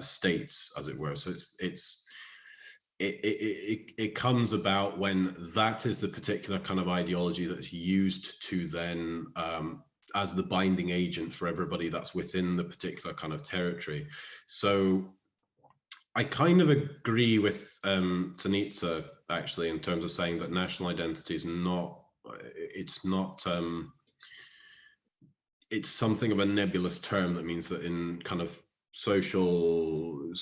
states, as it were. So it comes about when that is the particular kind of ideology that's used to then as the binding agent for everybody that's within the particular kind of territory. So I kind of agree with Siniša, actually, in terms of saying that national identity is it's something of a nebulous term that means that in kind of social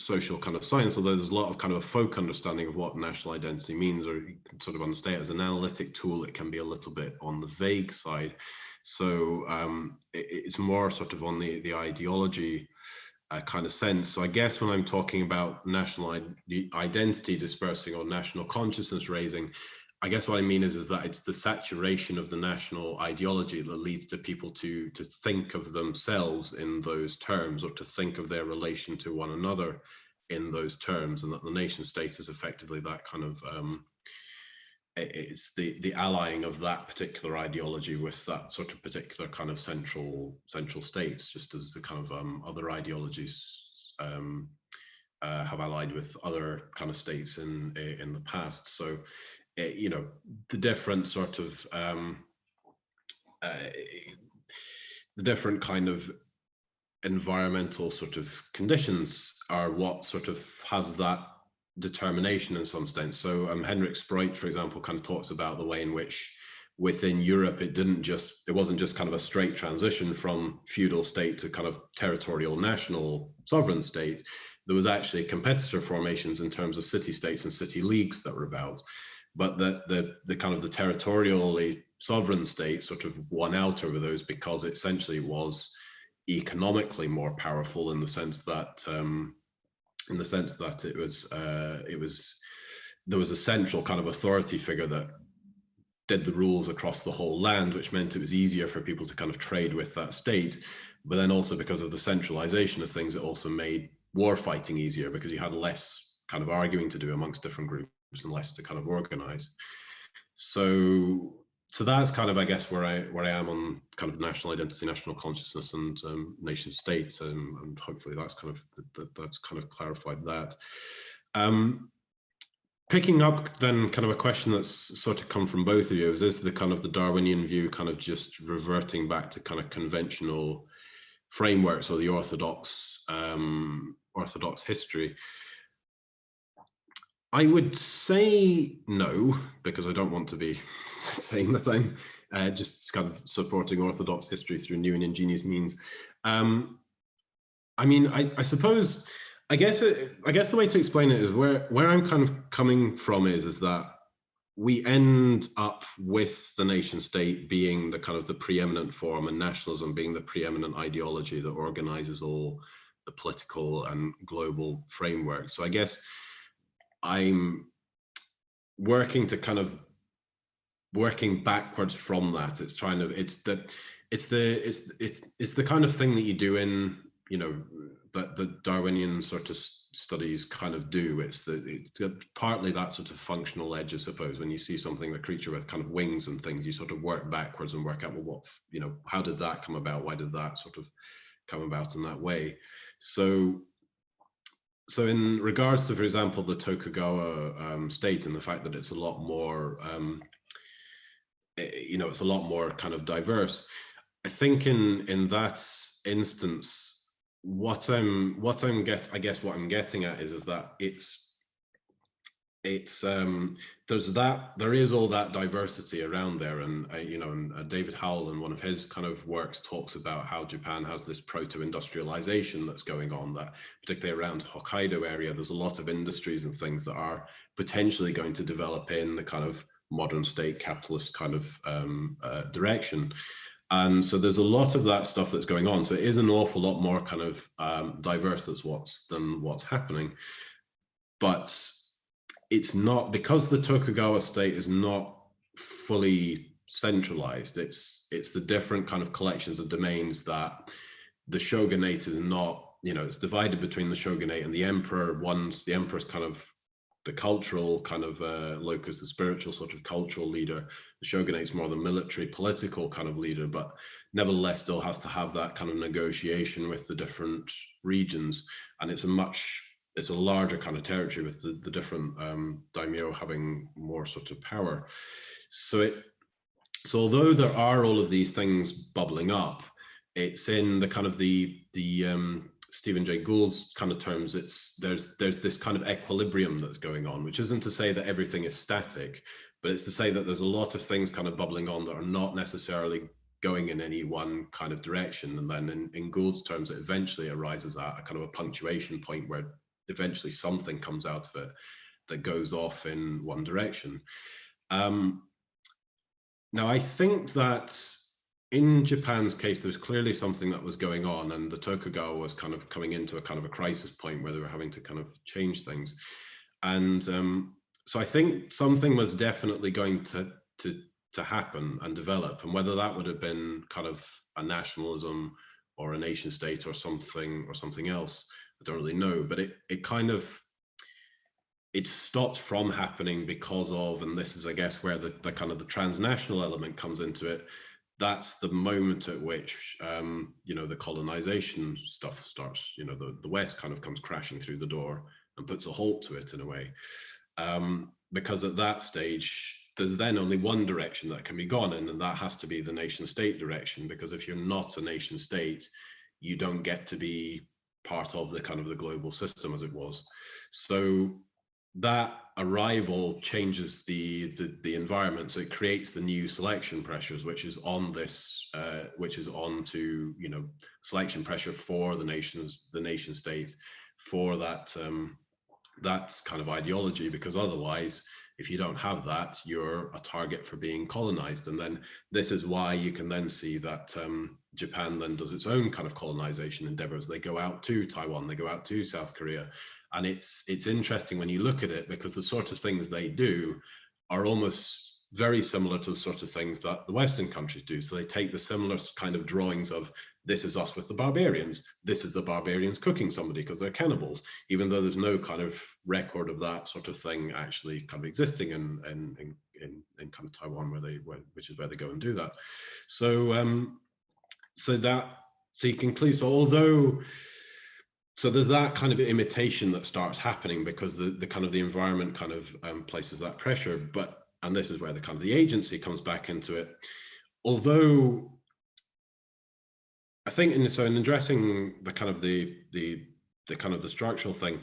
kind of science, although there's a lot of kind of a folk understanding of what national identity means, or you can sort of understand it as an analytic tool, it can be a little bit on the vague side. So it's more sort of on the ideology kind of sense. So I guess when I'm talking about national identity dispersing or national consciousness raising, I guess what I mean is that it's the saturation of the national ideology that leads to people to think of themselves in those terms, or to think of their relation to one another in those terms, and that the nation state is effectively that kind of it's the allying of that particular ideology with that sort of particular kind of central states, just as the kind of other ideologies have allied with other kind of states in the past. So you know, the different sort of the different kind of environmental sort of conditions are what sort of has that determination in some sense. So Henrik Sproit, for example, kind of talks about the way in which within Europe it wasn't just kind of a straight transition from feudal state to kind of territorial national sovereign state. There was actually competitor formations in terms of city states and city leagues that were about, but the kind of the territorially sovereign state sort of won out over those, because essentially it was economically more powerful in the sense that there was a central kind of authority figure that did the rules across the whole land, which meant it was easier for people to kind of trade with that state. But then also, because of the centralization of things, it also made war fighting easier, because you had less kind of arguing to do amongst different groups and less to kind of organize. So that's kind of, I guess, where I am on kind of national identity, national consciousness, and nation state, and hopefully that's kind of clarified that. Picking up then kind of a question that's sort of come from both of you, is the kind of the Darwinian view kind of just reverting back to kind of conventional frameworks, or the orthodox history? I would say no, because I don't want to be saying that I'm just kind of supporting orthodox history through new and ingenious means. I mean, I suppose, I guess the way to explain it is where I'm kind of coming from is that we end up with the nation state being the kind of the preeminent form, and nationalism being the preeminent ideology that organizes all the political and global framework. So I guess I'm working backwards from that. It's it's the kind of thing that you do in, you know, that the Darwinian sort of studies kind of do. It's partly that sort of functional edge, I suppose. When you see something, a creature with kind of wings and things, you sort of work backwards and work out, well, what, you know, how did that come about? Why did that sort of come about in that way? So in regards to, for example, the Tokugawa state and the fact that it's a lot more, you know, it's a lot more kind of diverse. I think in that instance, what I'm getting at is that there is all that diversity around there, and you know, and David Howell in one of his kind of works talks about how Japan has this proto-industrialization that's going on, that particularly around Hokkaido area, there's a lot of industries and things that are potentially going to develop in the kind of modern state capitalist kind of direction. And so there's a lot of that stuff that's going on. So it is an awful lot more kind of diverse than what's happening. But it's not, because the Tokugawa state is not fully centralized. It's the different kind of collections of domains that the shogunate is not, you know, it's divided between the shogunate and the emperor. The emperor's kind of the cultural kind of locus, the spiritual sort of cultural leader. The shogunate's more the military, political kind of leader, but nevertheless still has to have that kind of negotiation with the different regions. And it's a larger kind of territory with the different daimyo having more sort of power. So although there are all of these things bubbling up, it's in the kind of the Stephen Jay Gould's kind of terms, there's this kind of equilibrium that's going on, which isn't to say that everything is static, but it's to say that there's a lot of things kind of bubbling on that are not necessarily going in any one kind of direction. And then in Gould's terms, it eventually arises at a kind of a punctuation point where eventually something comes out of it that goes off in one direction. Now, I think that in Japan's case, there's clearly something that was going on, and the Tokugawa was kind of coming into a kind of a crisis point where they were having to kind of change things. And so I think something was definitely going to happen and develop, and whether that would have been kind of a nationalism or a nation state or something else, I don't really know. But it stopped from happening because of, and this is, I guess, where the kind of the transnational element comes into it. That's the moment at which, you know, the colonization stuff starts. You know, the West kind of comes crashing through the door and puts a halt to it in a way. Because at that stage, there's then only one direction that can be gone in, and that has to be the nation state direction. Because if you're not a nation state, you don't get to be part of the kind of the global system as it was. So that arrival changes the environment. So it creates the new selection pressures, which is on to, you know, selection pressure for the nation state, for that kind of ideology, because otherwise, if you don't have that, you're a target for being colonized. And then this is why you can then see that Japan then does its own kind of colonization endeavors. They go out to Taiwan, they go out to South Korea. And it's interesting when you look at it, because the sort of things they do are almost very similar to the sort of things that the Western countries do. So they take the similar kind of drawings of, this is us with the barbarians, this is the barbarians cooking somebody because they're cannibals, even though there's no kind of record of that sort of thing actually kind of existing in kind of Taiwan, which is where they go and do that. So you can clearly, so there's that kind of imitation that starts happening because the kind of the environment kind of places that pressure. And this is where the kind of the agency comes back into it. Although I think in addressing the kind of the kind of the structural thing,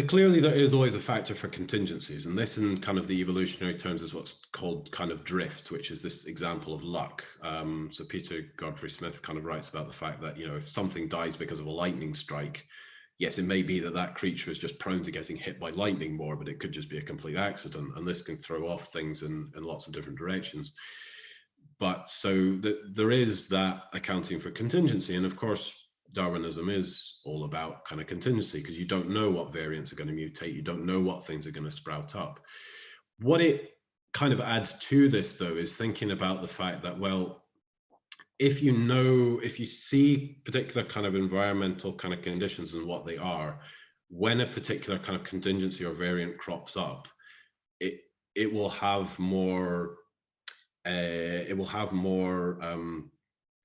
clearly there is always a factor for contingencies, and this in kind of the evolutionary terms is what's called kind of drift, which is this example of luck. So Peter Godfrey Smith kind of writes about the fact that, you know, if something dies because of a lightning strike, yes, it may be that creature is just prone to getting hit by lightning more, but it could just be a complete accident, and this can throw off things in lots of different directions. But so there is that accounting for contingency, and of course Darwinism is all about kind of contingency, because you don't know what variants are going to mutate, you don't know what things are going to sprout up. What it kind of adds to this, though, is thinking about the fact that, well, if you see particular kind of environmental kind of conditions and what they are, when a particular kind of contingency or variant crops up, it will have more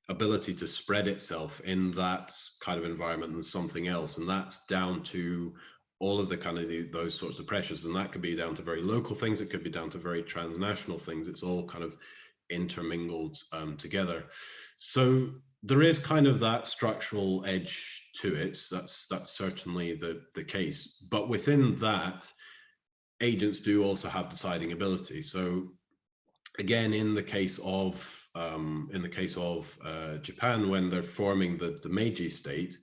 ability to spread itself in that kind of environment than something else, and that's down to all of the kind of those sorts of pressures, and that could be down to very local things, it could be down to very transnational things. It's all kind of intermingled together. So there is kind of that structural edge to it. That's certainly the case. But within that, agents do also have deciding ability. So again, in the case of Japan, when they're forming the Meiji state,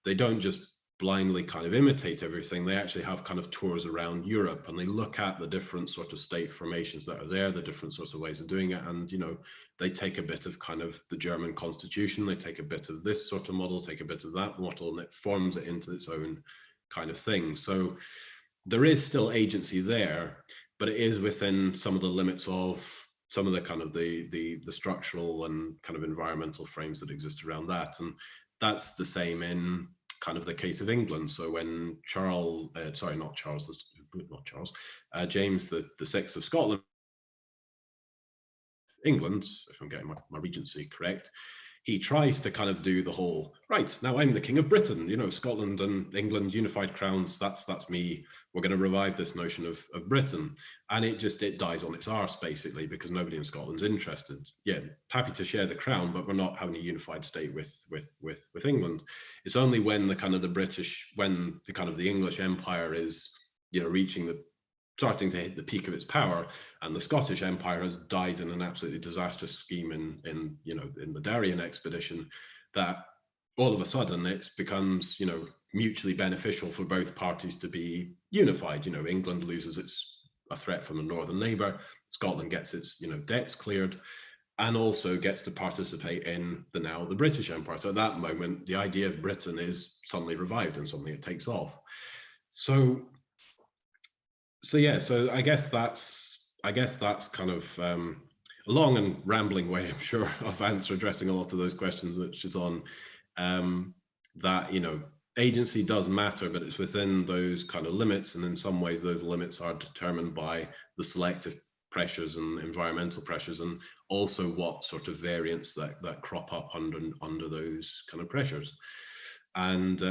they don't just blindly kind of imitate everything. They actually have kind of tours around Europe, and they look at the different sort of state formations that are there, the different sorts of ways of doing it. And, you know, they take a bit of kind of the German constitution, they take a bit of this sort of model, take a bit of that model, and it forms it into its own kind of thing. So there is still agency there, but it is within some of the limits of some of the kind of the structural and kind of environmental frames that exist around that. And that's the same in kind of the case of England. So when James the Sixth of Scotland, England, if I'm getting my regency correct, he tries to kind of do the whole, right, now I'm the King of Britain, you know, Scotland and England, unified crowns, that's me. We're going to revive this notion of Britain. And it dies on its arse, basically, because nobody in Scotland's interested. Yeah, happy to share the crown, but we're not having a unified state with England. It's only when the kind of the English Empire is, you know, starting to hit the peak of its power, and the Scottish Empire has died in an absolutely disastrous scheme in the Darwinian expedition, that all of a sudden it becomes, you know, mutually beneficial for both parties to be unified. You know, England loses a threat from a northern neighbor, Scotland gets its, you know, debts cleared, and also gets to participate in the British Empire. So at that moment, the idea of Britain is suddenly revived and suddenly it takes off. So yeah, so I guess that's kind of a long and rambling way, I'm sure, of addressing a lot of those questions, which is on that, you know, agency does matter, but it's within those kind of limits, and in some ways those limits are determined by the selective pressures and environmental pressures, and also what sort of variants that crop up under those kind of pressures. And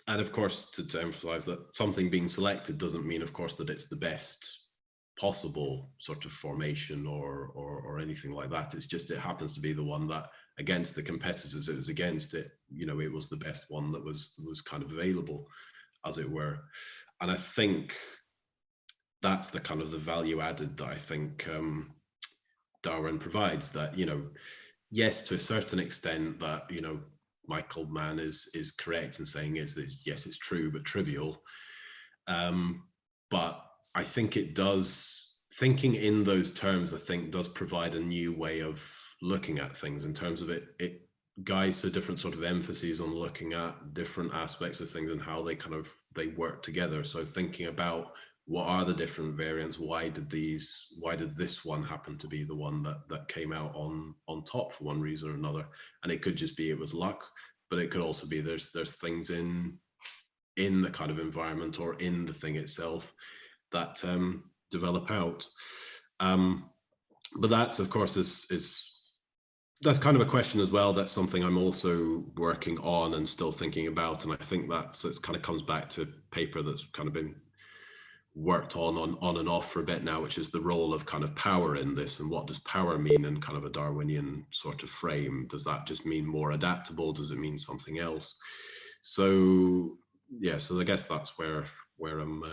of course, to emphasize that something being selected doesn't mean, of course, that it's the best possible sort of formation or anything like that. It's just, it happens to be the one that, against the competitors it was against, it, you know, it was the best one that was kind of available, as it were. And I think that's the kind of the value added that I think Darwin provides, that, you know, yes, to a certain extent, that, you know, Michael Mann is correct in saying yes, it's true, but trivial. But I think it does, thinking in those terms, I think does provide a new way of looking at things, in terms of it guides to different sort of emphases on looking at different aspects of things and how they work together. So thinking about what are the different variants, why did this one happen to be the one that came out on top for one reason or another? And it could just be it was luck, but it could also be there's things in the kind of environment or in the thing itself that develop out. But that's, of course, that's kind of a question as well. That's something I'm also working on and still thinking about. And I think it kind of comes back to a paper that's kind of been worked on and off for a bit now, which is the role of kind of power in this, and what does power mean in kind of a Darwinian sort of frame? Does that just mean more adaptable? Does it mean something else? So yeah, so I guess that's where I'm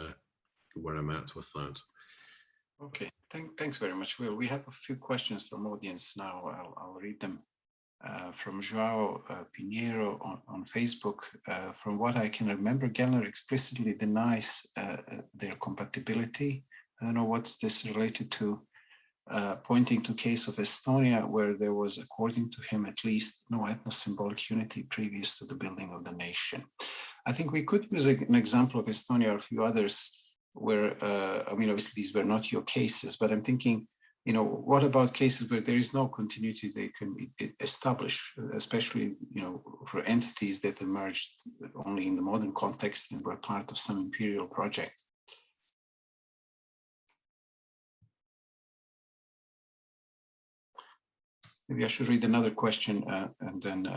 at with that. Okay, thanks very much, Will. We have a few questions from audience now. I'll read them. From Joao Pinheiro on Facebook. From what I can remember, Gellner explicitly denies their compatibility. I don't know what's this related to, pointing to case of Estonia, where there was, according to him at least, no ethno-symbolic unity previous to the building of the nation. I think we could use an example of Estonia or a few others where, I mean, obviously these were not your cases, but I'm thinking, you know, what about cases where there is no continuity they can establish, especially, you know, for entities that emerged only in the modern context and were part of some imperial project? Maybe I should read another question and then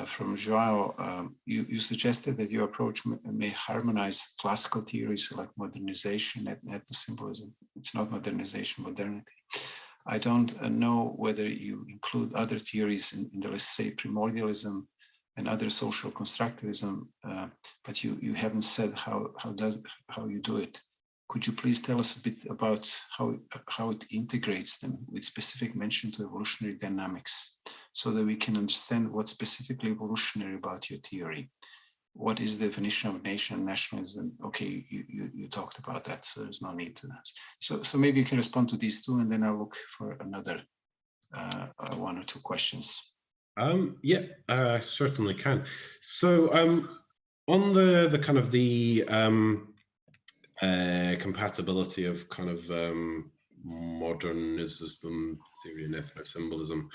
from Joao, you suggested that your approach may harmonize classical theories like modernization and ethno-symbolism. It's not modernization, modernity. I don't know whether you include other theories in the, let's say, primordialism and other social constructivism, but you haven't said how you do it. Could you please tell us a bit about how it integrates them with specific mention to evolutionary dynamics, so that we can understand what's specifically evolutionary about your theory? What is the definition of nation and nationalism? Okay, you talked about that, so there's no need to ask. So maybe you can respond to these two, and then I'll look for another one or two questions. Yeah, I certainly can. So on the kind of the compatibility of kind of modernism theory and ethno-symbolism,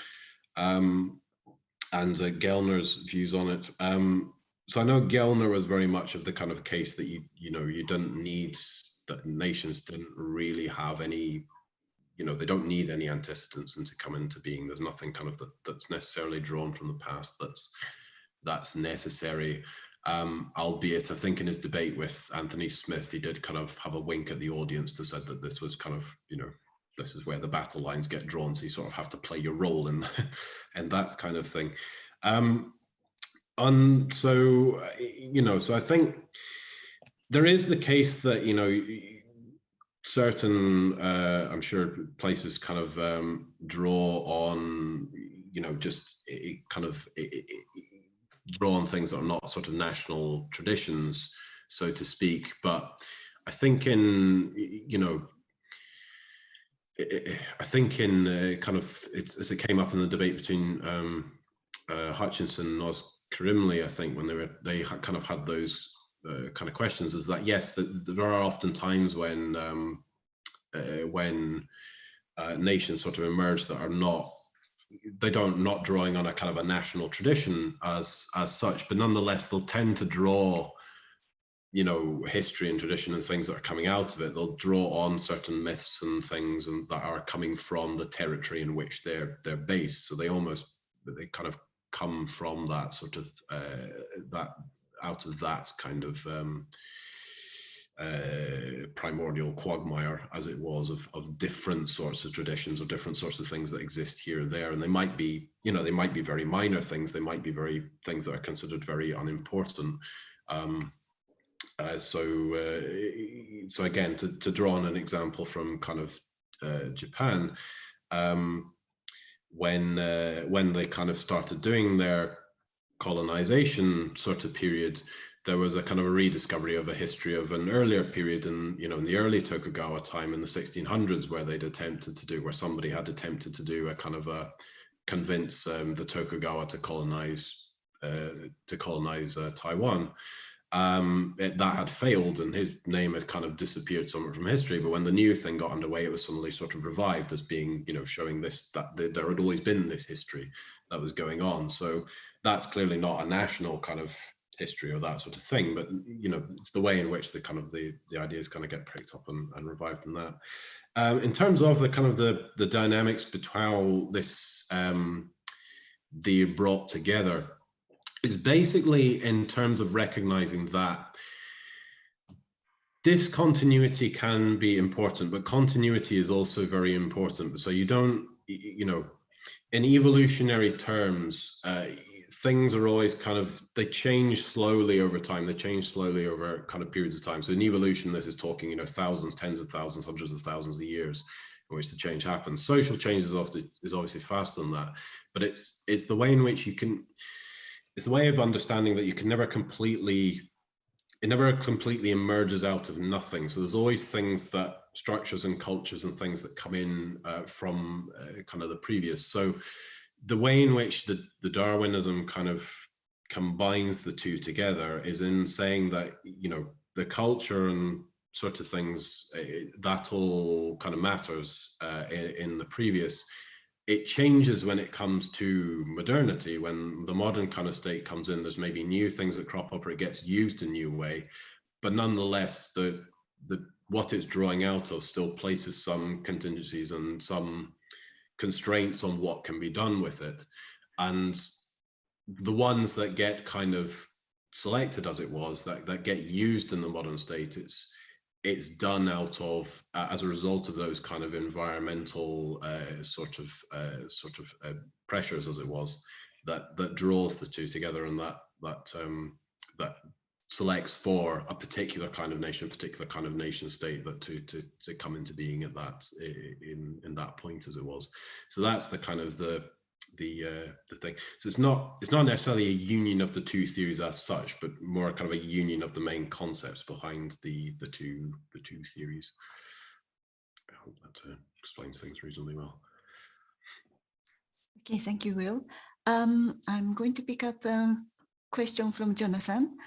and Gellner's views on it. So I know Gellner was very much of the kind of case that you didn't need, that nations didn't really have any, they don't need any antecedents to come into being. There's nothing kind of that's necessarily drawn from the past that's necessary. Albeit I think in his debate with Anthony Smith, he did kind of have a wink at the audience to said that this was kind of, this is where the battle lines get drawn. So you sort of have to play your role in and that kind of thing. And so, so I think there is the case that, certain, I'm sure places kind of draw on, draw on things that are not sort of national traditions, so to speak. But I think in, I think in kind of, as it came up in the debate between Hutchinson and Oz Karimli, I think when they kind of had those kind of questions, is that yes, there are often times when nations sort of emerge that are not drawing on a kind of a national tradition as such, but nonetheless they'll tend to draw, history and tradition and things that are coming out of it. They'll draw on certain myths and things and that are coming from the territory in which they're based. So they kind of come from that sort of out of that kind of primordial quagmire, as it was, of different sorts of traditions or different sorts of things that exist here and there. And they might be, they might be very minor things. They might be very things that are considered very unimportant. So again, to draw on an example from kind of Japan, when they kind of started doing their colonization sort of period, there was a kind of a rediscovery of a history of an earlier period in, in the early Tokugawa time in the 1600s, where somebody had attempted to do a kind of a convince the Tokugawa to colonize Taiwan. That had failed, and his name had kind of disappeared somewhat from history. But when the new thing got underway, it was suddenly sort of revived as being, showing that there had always been this history that was going on. So that's clearly not a national kind of history or that sort of thing, but it's the way in which the kind of the ideas kind of get picked up and revived in that. In terms of the kind of the dynamics between how this they're brought together, is basically in terms of recognizing that discontinuity can be important, but continuity is also very important. So you don't, in evolutionary terms, things are always kind of, they change slowly over time. They change slowly over kind of periods of time. So in evolution, this is talking, thousands, tens of thousands, hundreds of thousands of years in which the change happens. Social change is obviously faster than that, but it's the way in which you can, it's the way of understanding that you can never completely, it never completely emerges out of nothing. So there's always things that, structures and cultures and things that come in from kind of the previous. So the way in which the Darwinism kind of combines the two together is in saying that, the culture and sort of things, that all kind of matters in the previous. It changes when it comes to modernity. When the modern kind of state comes in, there's maybe new things that crop up, or it gets used in a new way. But nonetheless, what it's drawing out of still places some contingencies and some constraints on what can be done with it. And the ones that get kind of selected, as it was, that get used in the modern state, it's done out of as a result of those kind of environmental sort of pressures, as it was, that draws the two together, and that selects for a particular kind of nation, particular kind of nation state, that to come into being at that in that point, as it was. So that's the kind of the thing. So it's not necessarily a union of the two theories as such, but more kind of a union of the main concepts behind the two theories. I hope that explains things reasonably well. Okay, thank you, Will. I'm going to pick up a question from Jonathan.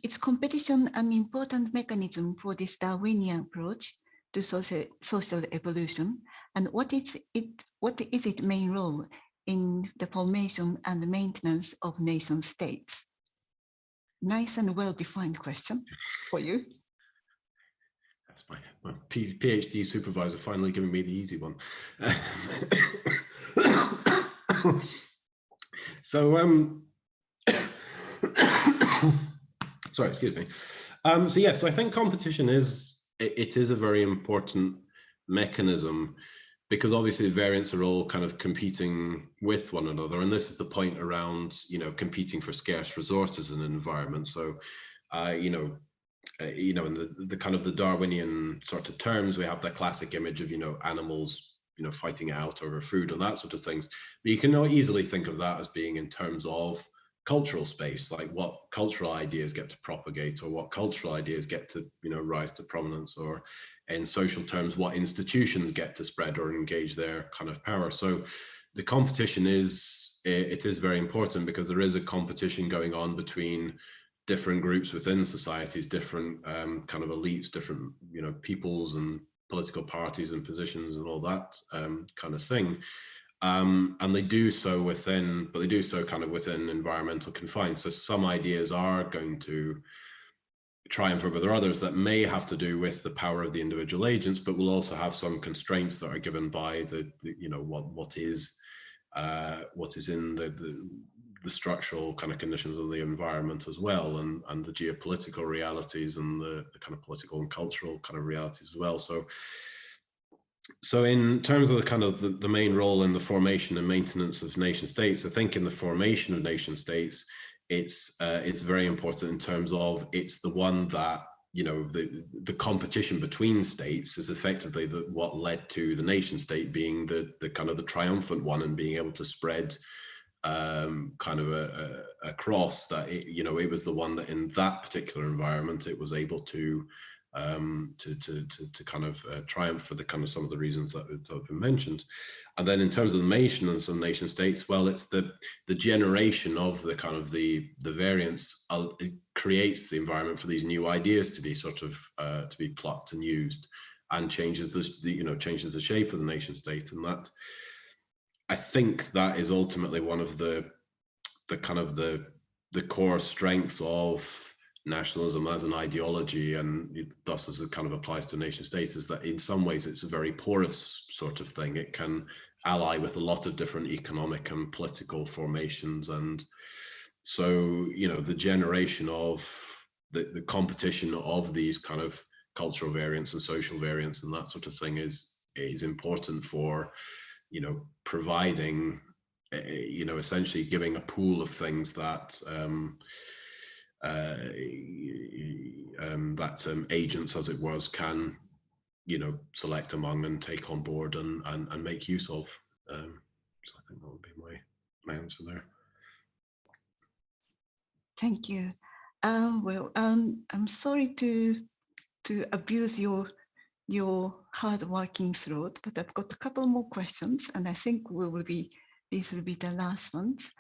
Is competition an important mechanism for this Darwinian approach to social evolution? And what is its main role in the formation and maintenance of nation states? Nice and well-defined question for you. That's my PhD supervisor finally giving me the easy one. So, sorry, excuse me. So yes, I think competition is a very important mechanism, because obviously the variants are all kind of competing with one another, and this is the point around, you know, competing for scarce resources in an environment. So, in the kind of the Darwinian sort of terms, we have that classic image of, you know, animals, you know, fighting out over food and that sort of things. But you can not easily think of that as being in terms of cultural space, like what cultural ideas get to propagate, or what cultural ideas get to, you know, rise to prominence, or in social terms, what institutions get to spread or engage their kind of power. So the competition is very important, because there is a competition going on between different groups within societies, different kind of elites, different, you know, peoples and political parties and positions and all that kind of thing. And they do so within, but they do so kind of within environmental confines. So some ideas are going to triumph over others that may have to do with the power of the individual agents, but will also have some constraints that are given by the you know, what is in the structural kind of conditions of the environment as well, and the geopolitical realities, and the kind of political and cultural kind of realities as well. So in terms of the kind of the main role in the formation and maintenance of nation states, I think in the formation of nation states, it's very important in terms of it's the one that, you know, the competition between states is effectively what led to the nation state being the kind of the triumphant one, and being able to spread kind of across that. You know, it was the one that in that particular environment it was able to kind of triumph for the kind of some of the reasons that have been mentioned. And then in terms of the maintenance of nation states, well, it's the generation of the kind of the variants. It creates the environment for these new ideas to be sort of to be plucked and used, and changes changes the shape of the nation state. And that, I think, that is ultimately one of the kind of the core strengths of nationalism as an ideology, and thus as it kind of applies to a nation state, is that in some ways it's a very porous sort of thing. It can ally with a lot of different economic and political formations, and so, you know, the generation of the competition of these kind of cultural variants and social variants and that sort of thing is important for, you know, providing, you know, essentially giving a pool of things that agents, as it was, can, you know, select among and take on board and make use of. So I think that would be my answer there. Thank you. Well, I'm sorry to abuse your hard-working throat, but I've got a couple more questions, and I think these will be the last ones.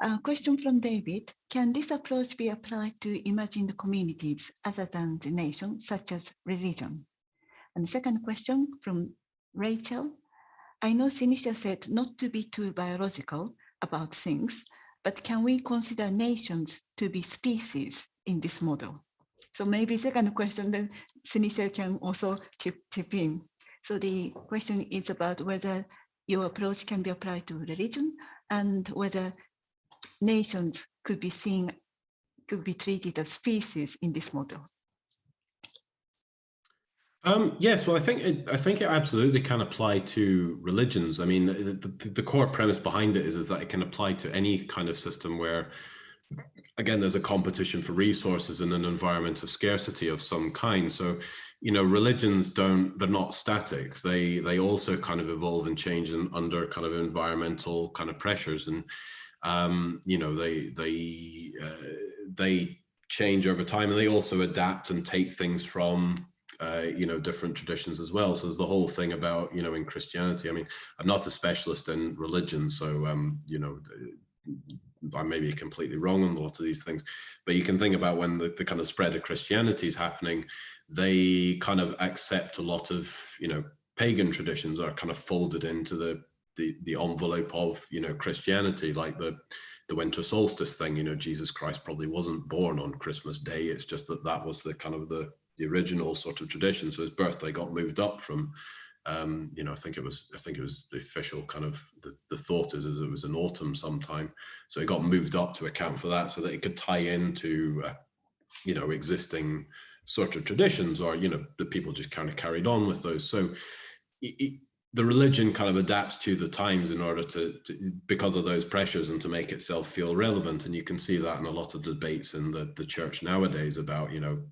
A question from David: can this approach be applied to imagined communities other than the nation, such as religion? And the second question from Rachel: I know Siniša said not to be too biological about things, but can we consider nations to be species in this model? So maybe second question, then Siniša can also chip in. So the question is about whether your approach can be applied to religion and whether nations could be treated as species in this model. Yes, well, I think it absolutely can apply to religions. I mean, the core premise behind it is that it can apply to any kind of system where, again, there's a competition for resources in an environment of scarcity of some kind. So, you know, religions they're not static. They also kind of evolve and change under kind of environmental kind of pressures, and you know, they change over time, and they also adapt and take things from you know, different traditions as well. So there's the whole thing about, you know, in Christianity, I mean, I'm not a specialist in religion, so you know, I may be completely wrong on a lot of these things, but you can think about when the kind of spread of Christianity is happening, they kind of accept a lot of, you know, pagan traditions are kind of folded into the envelope of, you know, Christianity, like the winter solstice thing. You know, Jesus Christ probably wasn't born on Christmas Day. It's just that was the kind of the original sort of tradition. So his birthday got moved up from, you know, I think it was the official kind of the thought is it was in autumn sometime. So it got moved up to account for that, so that it could tie into, you know, existing sort of traditions, or, you know, the people just kind of carried on with those. So the religion kind of adapts to the times in order to because of those pressures, and to make itself feel relevant. And you can see that in a lot of debates in the church nowadays about, you know,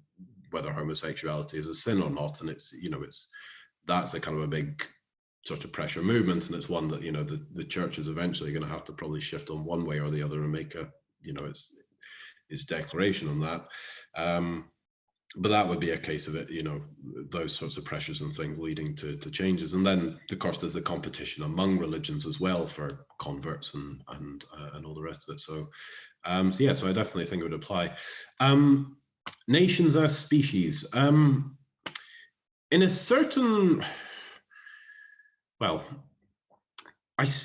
whether homosexuality is a sin or not. And it's, you know, that's a kind of a big sort of pressure movement, and it's one that, you know, the church is eventually going to have to probably shift on one way or the other and make a, you know, its declaration on that. But that would be a case of it, you know, those sorts of pressures and things leading to changes. And then, of course, there's the competition among religions as well for converts and all the rest of it. So, so yeah, so I definitely think it would apply. Nations as species. In a certain, I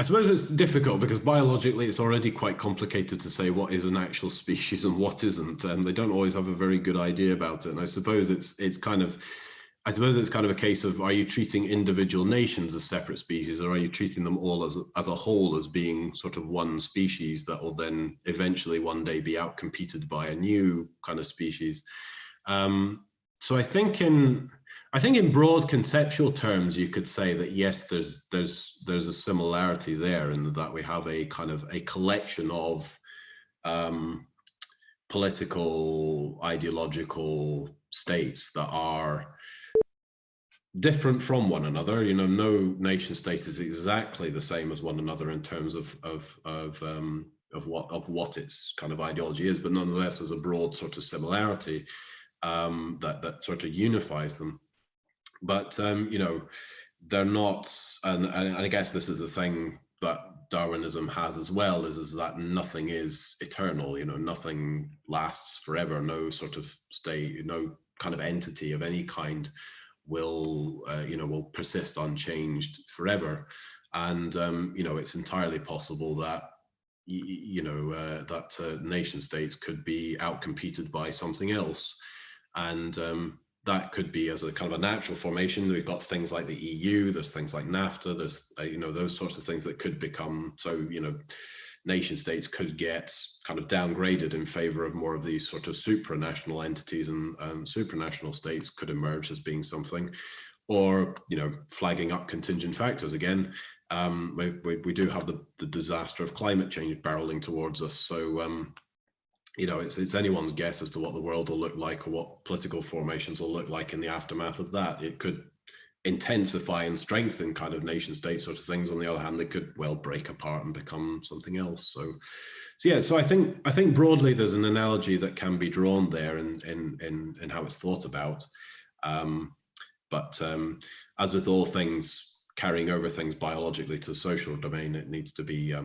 suppose it's difficult, because biologically it's already quite complicated to say what is an actual species and what isn't, and they don't always have a very good idea about it. And I suppose it's kind of a case of, are you treating individual nations as separate species, or are you treating them all as a whole as being sort of one species that will then eventually one day be outcompeted by a new kind of species? So I think in broad conceptual terms, you could say that yes, there's a similarity there, in that we have a kind of a collection of political, ideological states that are different from one another. You know, no nation state is exactly the same as one another in terms of what its kind of ideology is, but nonetheless, there's a broad sort of similarity that sort of unifies them. But you know, they're not, and I guess this is the thing that Darwinism has as well, is that nothing is eternal. You know, nothing lasts forever. No sort of state, no kind of entity of any kind will persist unchanged forever. And you know, it's entirely possible that nation states could be outcompeted by something else, and that could be as a kind of a natural formation. We've got things like the EU, there's things like NAFTA, there's those sorts of things that could become, so, you know, nation states could get kind of downgraded in favor of more of these sort of supranational entities, and supranational states could emerge as being something, or, you know, flagging up contingent factors again. We do have the disaster of climate change barreling towards us, so you know, it's anyone's guess as to what the world will look like, or what political formations will look like in the aftermath of that. It could intensify and strengthen kind of nation state sort of things. On the other hand, they could well break apart and become something else. So yeah, so I think broadly there's an analogy that can be drawn there in how it's thought about. But as with all things, carrying over things biologically to the social domain, it needs to be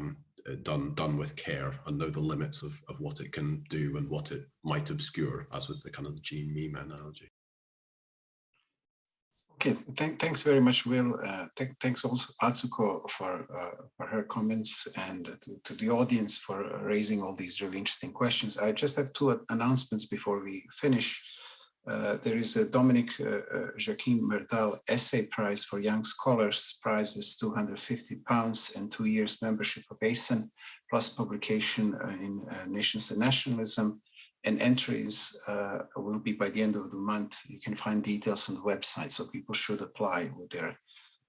done with care and know the limits of what it can do and what it might obscure, as with the kind of the gene meme analogy. Okay, thanks very much, Will. Thanks also Atsuko for her comments, and to the audience for raising all these really interesting questions. I just have two announcements before we finish. There is a Dominic Joachim Merdal Essay Prize for Young Scholars. Prize is £250 and 2 years membership of ASEN, plus publication in Nations and Nationalism. And entries will be by the end of the month. You can find details on the website, so people should apply with their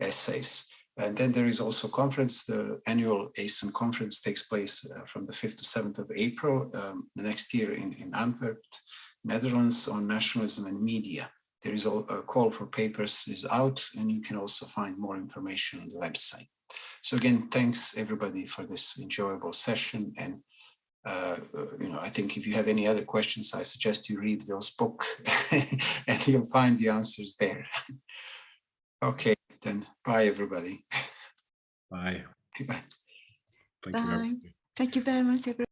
essays. And then there is also a conference. The annual ASEN conference takes place from the 5th to 7th of April the next year in Antwerp, Netherlands, on nationalism and media. There is a call for papers is out, and you can also find more information on the website. So again, thanks everybody for this enjoyable session. And I think if you have any other questions, I suggest you read Will's book and you'll find the answers there. Okay, then bye everybody. Bye. Bye. Thank you. Bye. Thank you very much, everybody.